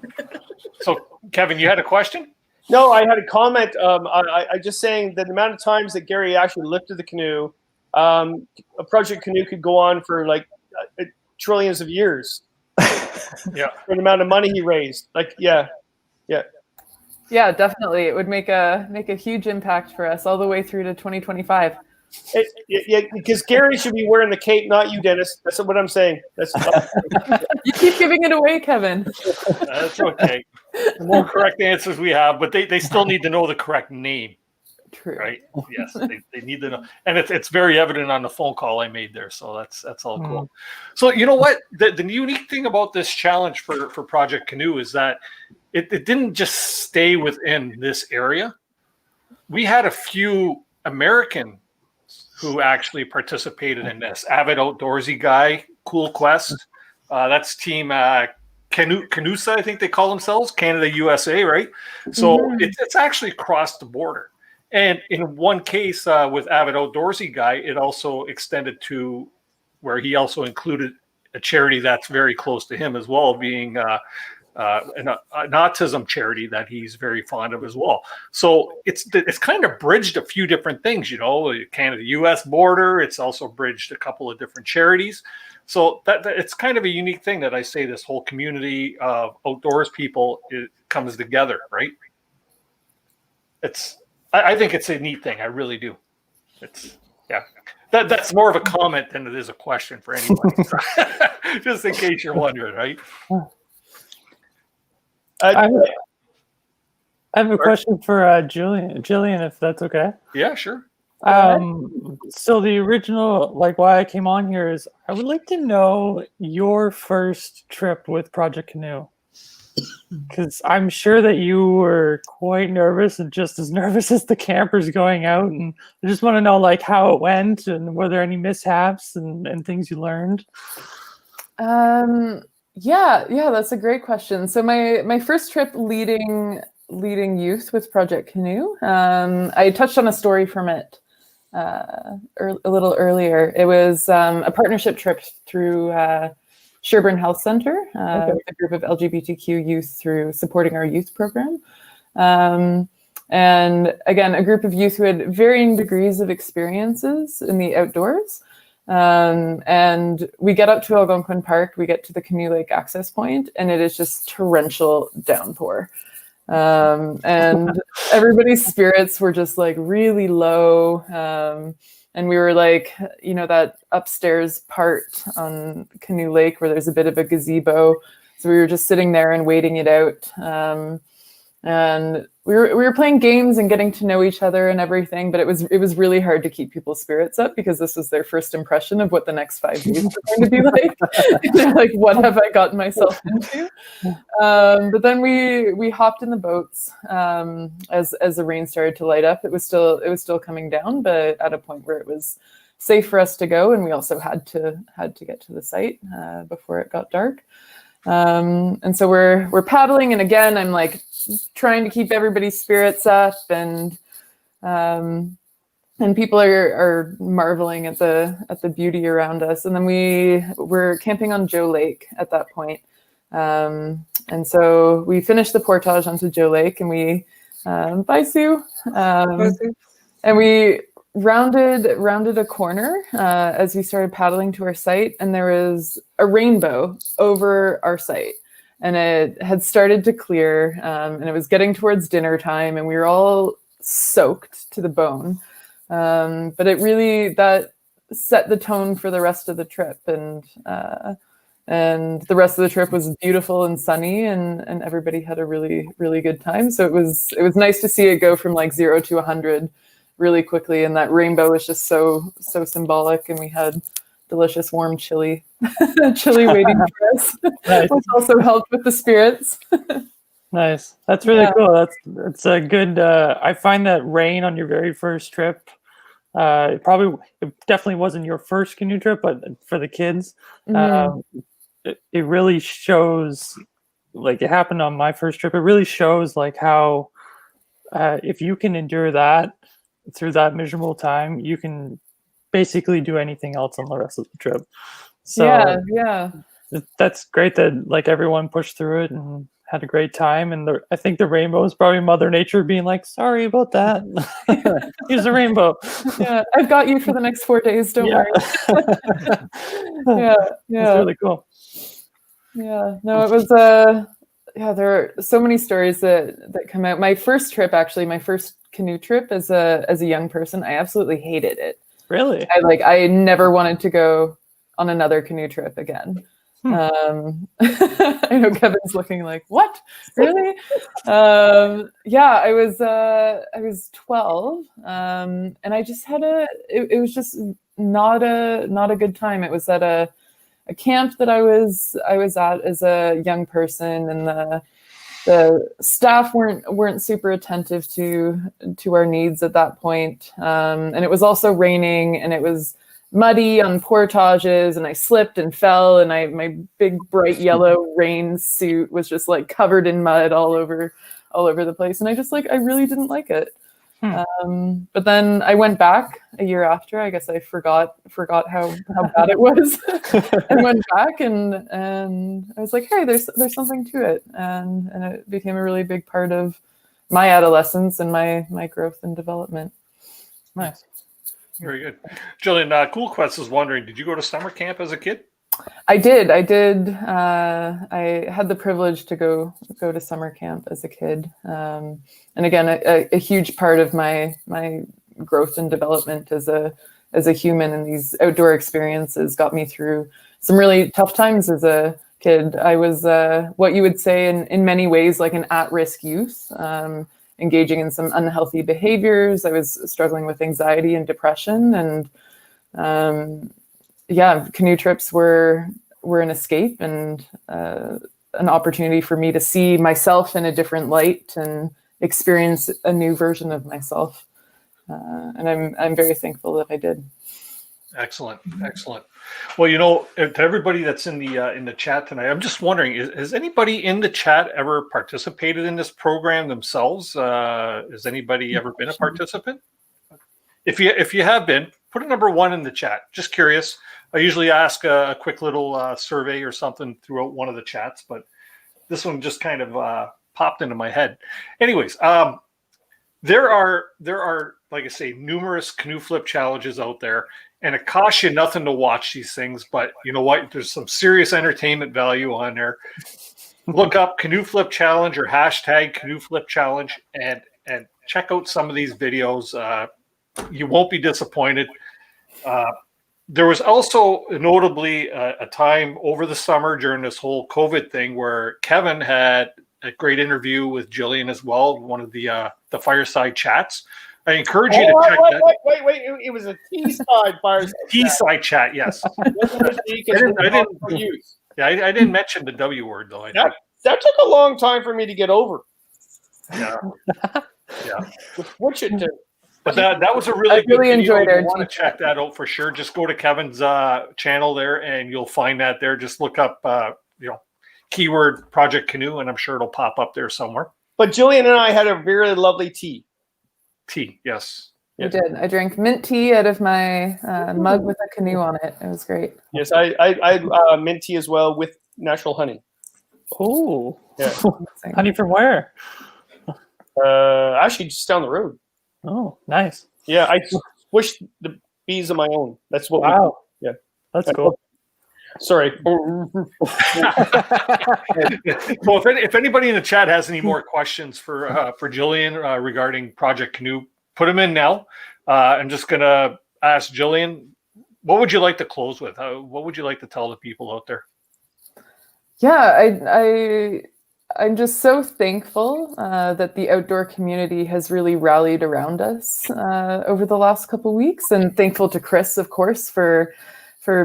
So, Kevin, you had a question? No, I had a comment. I just saying that the amount of times that Gary actually lifted the canoe, a Project Canoe could go on for like trillions of years. Yeah, for the amount of money he raised. Like, yeah. Yeah, definitely. It would make a huge impact for us all the way through to 2025. Yeah, because Gary should be wearing the cape, not you, Dennis. That's what I'm saying. That's You keep giving it away, Kevin. That's okay. The more correct answers we have, but they still need to know the correct name. True. Right? Yes, they need to know. And it's very evident on the phone call I made there. So that's all cool. So you know what? The unique thing about this challenge for Project Canoe is that it didn't just stay within this area. We had a few American who actually participated in this. Avid outdoorsy guy, Cool Quest. That's team CANOEHOUND'S, I think they call themselves, Canada, USA, right? So it's actually crossed the border. And in one case with Avid Outdoorsy guy, it also extended to where he also included a charity that's very close to him as well, being an autism charity that he's very fond of as well. So it's kind of bridged a few different things, Canada-US border. It's also bridged a couple of different charities. So that it's kind of a unique thing that I say this whole community of outdoors people comes together, right? I think it's a neat thing. I really do. That's more of a comment than it is a question for anybody. Just in case you're wondering, right? I have a question for Gillian, if that's okay. Yeah, sure. So the original, why I came on here is I would like to know your first trip with Project Canoe. Because I'm sure that you were quite nervous and just as nervous as the campers going out. And I just want to know how it went and were there any mishaps and things you learned? Yeah, that's a great question. So my first trip leading youth with Project Canoe, I touched on a story from it a little earlier. It was a partnership trip through Sherburne Health Center, with a group of LGBTQ youth through supporting our youth program. And again, a group of youth who had varying degrees of experiences in the outdoors. And we get up to Algonquin Park, we get to the Canoe Lake access point, and it is just torrential downpour. And everybody's spirits were just really low. And we were that upstairs part on Canoe Lake where there's a bit of a gazebo. So we were just sitting there and waiting it out. And we were playing games and getting to know each other and everything, but it was really hard to keep people's spirits up because this was their first impression of what the next 5 days were going to be like. And they're like, what have I gotten myself into? But then we hopped in the boats as the rain started to light up. It was still coming down, but at a point where it was safe for us to go, and we also had to get to the site before it got dark. And so we're paddling, and again, I'm trying to keep everybody's spirits up, and people are marveling at the beauty around us. And then we were camping on Joe Lake at that point. And so we finished the portage onto Joe Lake, and we bye Sue. And we rounded a corner as we started paddling to our site, and there was a rainbow over our site, and it had started to clear, and it was getting towards dinner time, and we were all soaked to the bone. But it really, that set the tone for the rest of the trip, and the rest of the trip was beautiful and sunny, and everybody had a really, really good time. So it was nice to see it go from 0 to 100 really quickly, and that rainbow was just so symbolic, and we had delicious warm chili waiting for us, nice. Which also helped with the spirits. Nice. That's really cool. That's a good I find that rain on your very first trip it definitely wasn't your first canoe trip, but for the kids, Mhm. it really shows, like it happened on my first trip. It really shows like how if you can endure that through that miserable time, you can basically do anything else on the rest of the trip. So yeah. that's great that like everyone pushed through it and had a great time. And I think the rainbow is probably Mother Nature being like, sorry about that. Here's a rainbow. Yeah, I've got you for the next 4 days. Don't worry. Yeah, That's really cool. Yeah, no, it was yeah, there are so many stories that come out. My first trip, actually, my first canoe trip as a young person, I absolutely hated it. Really? I never wanted to go on another canoe trip again. I know Kevin's looking like, what? Really? Yeah, I was 12, and I just had it was just not a good time. It was at a camp that I was at as a young person, and the staff weren't super attentive to our needs at that point. And it was also raining, and it was muddy on portages, and I slipped and fell, and my big bright yellow rain suit was just like covered in mud all over the place, and I really didn't like it. But then I went back a year after. I guess I forgot how bad it was, and went back, and I was like, hey, there's something to it, and it became a really big part of my adolescence and my growth and development. Nice. Very good. Gillian, Cool Quest is wondering, did you go to summer camp as a kid? I did. I had the privilege to go to summer camp as a kid. And again, a huge part of my growth and development as a human, and these outdoor experiences got me through some really tough times as a kid. I was what you would say in many ways like an at-risk youth, engaging in some unhealthy behaviors. I was struggling with anxiety and depression, and canoe trips were an escape and an opportunity for me to see myself in a different light and experience a new version of myself. And I'm very thankful that I did. Excellent. Well, to everybody that's in the chat tonight, I'm just wondering, has anybody in the chat ever participated in this program themselves? Has anybody ever been a participant? If you have been, put a number 1 in the chat. Just curious. I usually ask a quick little survey or something throughout one of the chats, but this one just kind of popped into my head. Anyways, there are, like I say, numerous canoe flip challenges out there, and it costs you nothing to watch these things. But you know what? There's some serious entertainment value on there. Look up canoe flip challenge or hashtag canoe flip challenge, and check out some of these videos. You won't be disappointed. There was also notably a time over the summer during this whole COVID thing where Kevin had a great interview with Gillian as well, one of the fireside chats. I encourage you to check that. Wait! It was a T-side fireside. T-side chat, yes. I didn't mention the W word though. That took a long time for me to get over. Yeah. What should do? But that was a really good video. Enjoyed it. You want to check that out for sure. Just go to Kevin's channel there, and you'll find that there. Just look up, keyword Project Canoe, and I'm sure it'll pop up there somewhere. But Gillian and I had a very lovely tea. Yes. We did. I drank mint tea out of my mug with a canoe on it. It was great. Yes, I mint tea as well with natural honey. Oh, yeah. Honey from where? Actually, just down the road. Oh, nice. Yeah, I swished the bees of my own. That's what. Wow. Yeah, that's cool. Sorry. Well, if anybody in the chat has any more questions for Gillian regarding Project Canoe, put them in now. I'm just gonna ask Gillian, what would you like to close with? What would you like to tell the people out there? Yeah, I'm just so thankful that the outdoor community has really rallied around us over the last couple of weeks, and thankful to Chris, of course, for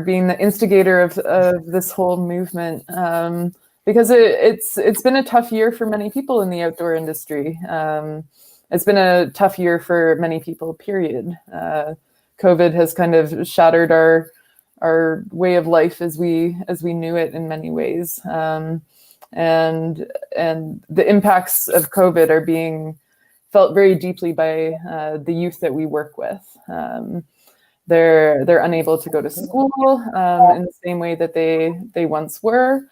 being the instigator of this whole movement, because it's been a tough year for many people in the outdoor industry. It's been a tough year for many people, period. COVID has kind of shattered our way of life as we knew it in many ways. And the impacts of COVID are being felt very deeply by the youth that we work with. They're unable to go to school in the same way that they once were.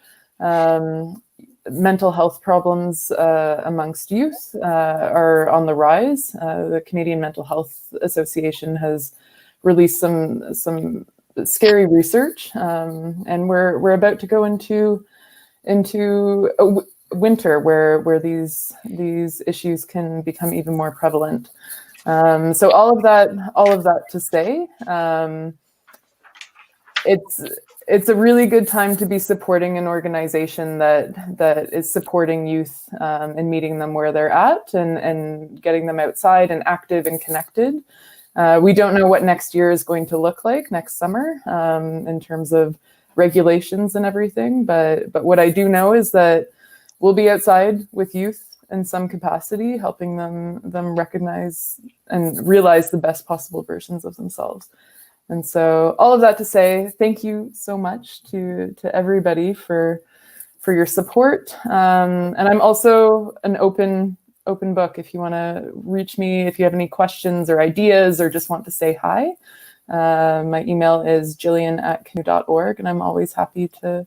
Mental health problems amongst youth are on the rise. The Canadian Mental Health Association has released some scary research, and we're about to go into a winter where these issues can become even more prevalent. So all of that to say, it's a really good time to be supporting an organization that is supporting youth and meeting them where they're at and getting them outside and active and connected. We don't know what next year is going to look like next summer in terms of regulations and everything, but what I do know is that we'll be outside with youth in some capacity, helping them recognize and realize the best possible versions of themselves. And so all of that to say, thank you so much to everybody for your support. And I'm also an open book. If you want to reach me, if you have any questions or ideas or just want to say hi, my email is gillian@canoe.org, and I'm always happy to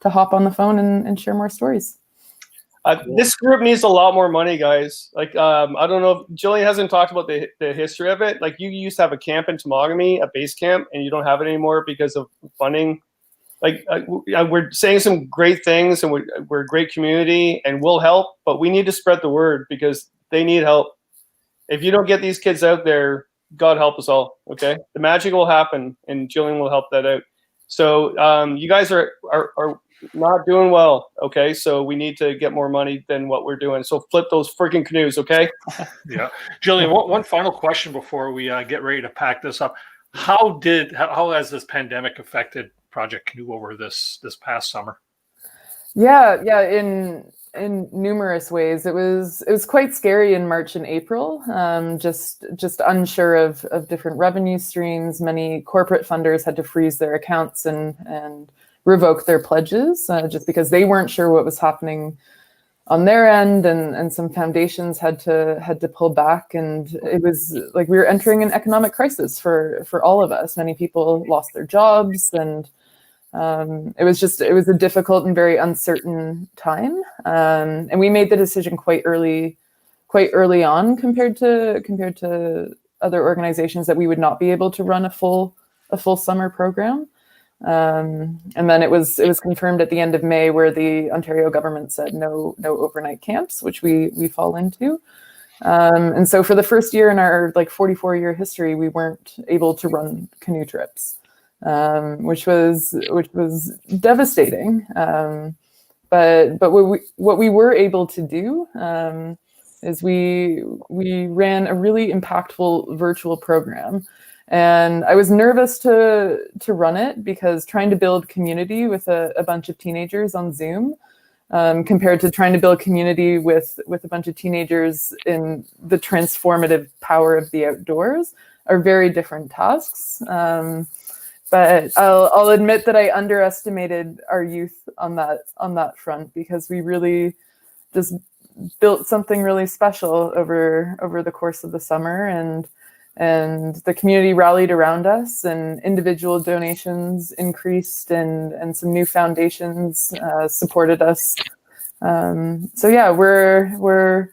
hop on the phone and share more stories. This group needs a lot more money, guys. Like, I don't know if Gillian hasn't talked about the history of it. Like, you used to have a camp in Temagami, a base camp, and you don't have it anymore because of funding. Like, we're saying some great things, and we're a great community, and we'll help, but we need to spread the word because they need help. If you don't get these kids out there, God help us all, okay? The magic will happen, and Gillian will help that out. So you guys are not doing well, okay? So we need to get more money than what we're doing. So flip those freaking canoes, okay? Yeah. Gillian, one final question before we get ready to pack this up. How has this pandemic affected Project Canoe over this past summer? Yeah, in numerous ways. It was quite scary in March and April, just unsure of different revenue streams. Many corporate funders had to freeze their accounts and revoke their pledges just because they weren't sure what was happening on their end, and some foundations had to pull back, and it was like we were entering an economic crisis for all of us. Many people lost their jobs, and it was a difficult and very uncertain time, and we made the decision quite early on compared to other organizations that we would not be able to run a full summer program. And then it was confirmed at the end of May, where the Ontario government said no overnight camps, which we fall into. And so for the first year in our 44-year history, we weren't able to run canoe trips, which was devastating. But what we were able to do is we ran a really impactful virtual program. And I was nervous to run it because trying to build community with a bunch of teenagers on Zoom compared to trying to build community with a bunch of teenagers in the transformative power of the outdoors are very different tasks. But I'll admit that I underestimated our youth on that front, because we really just built something really special over the course of the summer, and the community rallied around us, and individual donations increased, and some new foundations supported us. So yeah, we're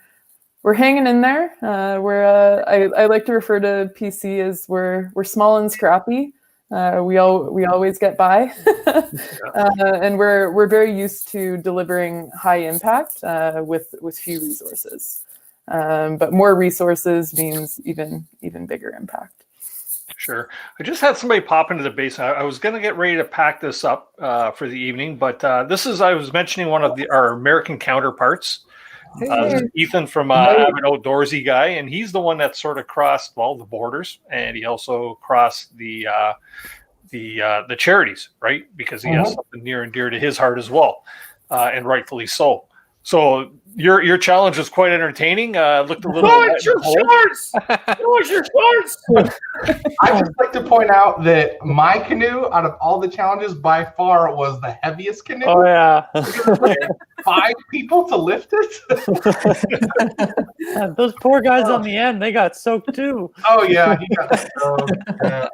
hanging in there. I like to refer to PC as we're small and scrappy. We always get by, and we're very used to delivering high impact with few resources. But more resources means even bigger impact. Sure. I just had somebody pop into the base. I was going to get ready to pack this up for the evening, but I was mentioning one of our American counterparts. This is Ethan from Avid Outdoorsy guy, and he's the one that sort of crossed the borders, and he also crossed the charities, right? Because he has something near and dear to his heart as well, and rightfully so. So your challenge was quite entertaining. Looked a little. Oh, it's your shorts! Oh, it's your shorts! I just like to point out that my canoe, out of all the challenges, by far was the heaviest canoe. Oh yeah. 5 people to lift it. Yeah, those poor guys on the end, they got soaked too. Oh yeah, he got soaked. Yeah.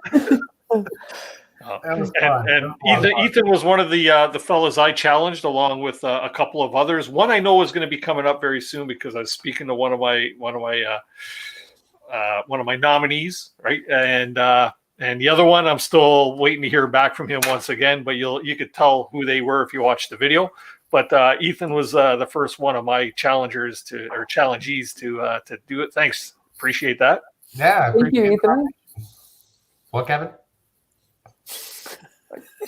That was fun. And Ethan was one of the fellas I challenged, along with a couple of others. One I know is going to be coming up very soon because I was speaking to one of my nominees, right? And the other one I'm still waiting to hear back from him once again. But you could tell who they were if you watched the video. But Ethan was the first one of my challengees to do it. Thanks, appreciate that. Yeah, Thank you, Ethan. What, Kevin? I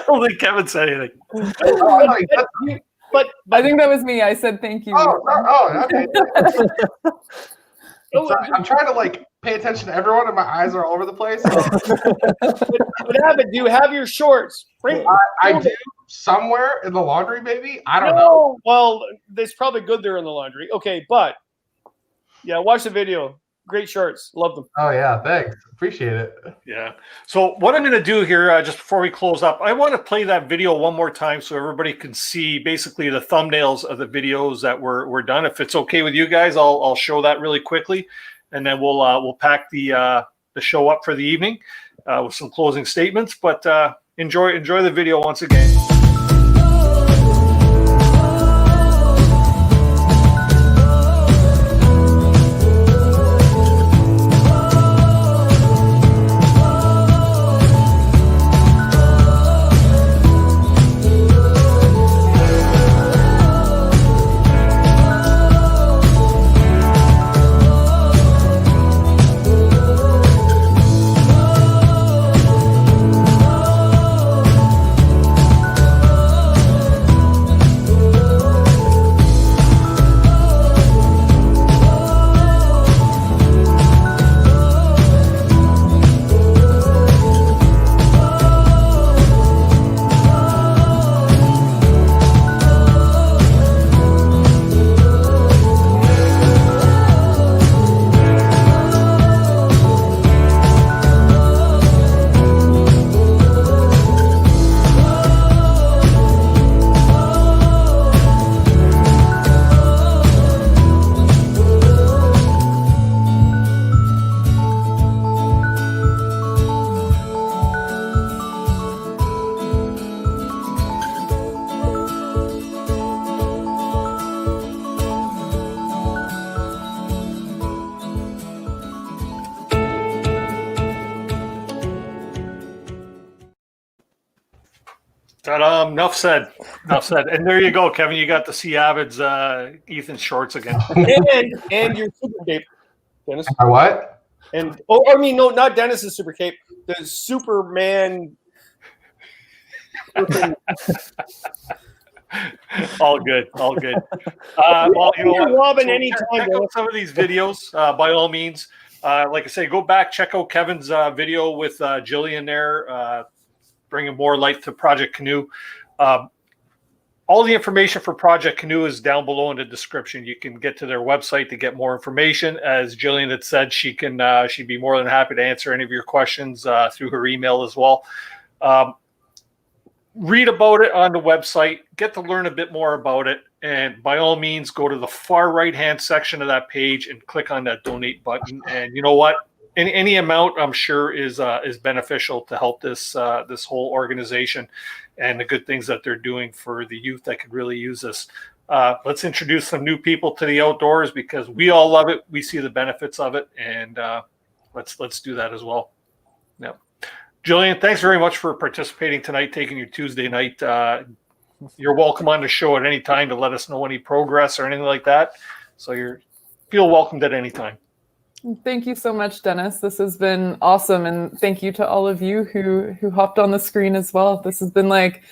don't think Kevin said anything. But I think that was me. I said thank you. Okay. I'm trying to like pay attention to everyone, and my eyes are all over the place. But Abbott, do you have your shorts? I do somewhere in the laundry, maybe. I don't know. Well, it's probably good they're in the laundry. Okay, but yeah, watch the video. Great shorts, love them. Oh yeah, thanks. Appreciate it. Yeah. So what I'm going to do here, just before we close up, I want to play that video one more time so everybody can see basically the thumbnails of the videos that were done. If it's okay with you guys, I'll show that really quickly, and then we'll pack the show up for the evening with some closing statements. But enjoy the video once again. Enough said. And there you go, Kevin. You got to see Avid's Ethan's shorts again. and your super cape, Dennis. My what? And no, not Dennis's super cape. The Superman. All good. Well, you know what? Robin, So anytime. check out some of these videos, by all means. Like I say, go back, check out Kevin's video with Gillian there, bringing more light to Project Canoe. All the information for Project Canoe is down below in the description. You can get to their website to get more information. As Gillian had said, she'd be more than happy to answer any of your questions through her email as well. Read about it on the website, get to learn a bit more about it, and by all means, go to the far right-hand section of that page and click on that donate button. And you know what? Any amount, I'm sure, is beneficial to help this whole organization and the good things that they're doing for the youth that could really use this. Let's introduce some new people to the outdoors because we all love it. We see the benefits of it, and let's do that as well. Yeah. Gillian, thanks very much for participating tonight, taking your Tuesday night. You're welcome on the show at any time to let us know any progress or anything like that. So feel welcomed at any time. Thank you so much, Dennis. This has been awesome. And thank you to all of you who hopped on the screen as well. This has been like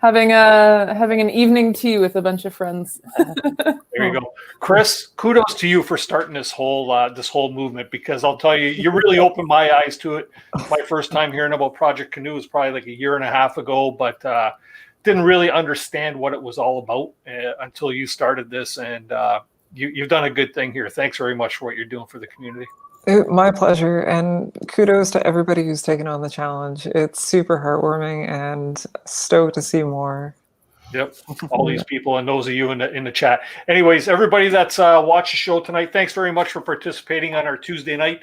having an evening tea with a bunch of friends. There you go, Chris. Kudos to you for starting this whole movement, because I'll tell you, you really opened my eyes to it. My first time hearing about Project Canoe was probably like a year and a half ago, but didn't really understand what it was all about until you started this, and you've done a good thing here. Thanks very much for what you're doing for the community. My pleasure, and kudos to everybody who's taken on the challenge. It's super heartwarming and stoked to see more. Yep, all these people and those of you in the chat. Anyways, everybody that's watched the show tonight, thanks very much for participating on our Tuesday night.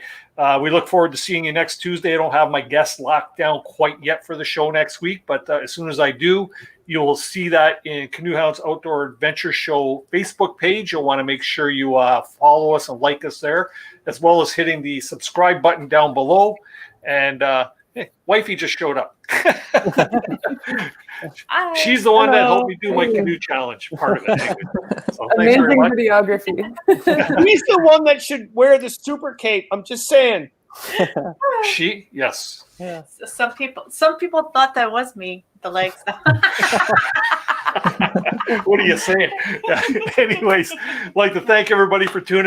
We look forward to seeing you next Tuesday. I don't have my guest locked down quite yet for the show next week, but as soon as I do, you'll see that in CANOEHOUND'S Outdoor Adventure Show Facebook page. You'll want to make sure you follow us and like us there, as well as hitting the subscribe button down below. And hey, wifey just showed up. She's the one that helped me do my canoe challenge part of it. Anyway. So amazing videography. He's the one that should wear the super cape. I'm just saying. She, yes. Yeah. Some people thought that was me. The legs. What are you saying? Anyways, I'd like to thank everybody for tuning in.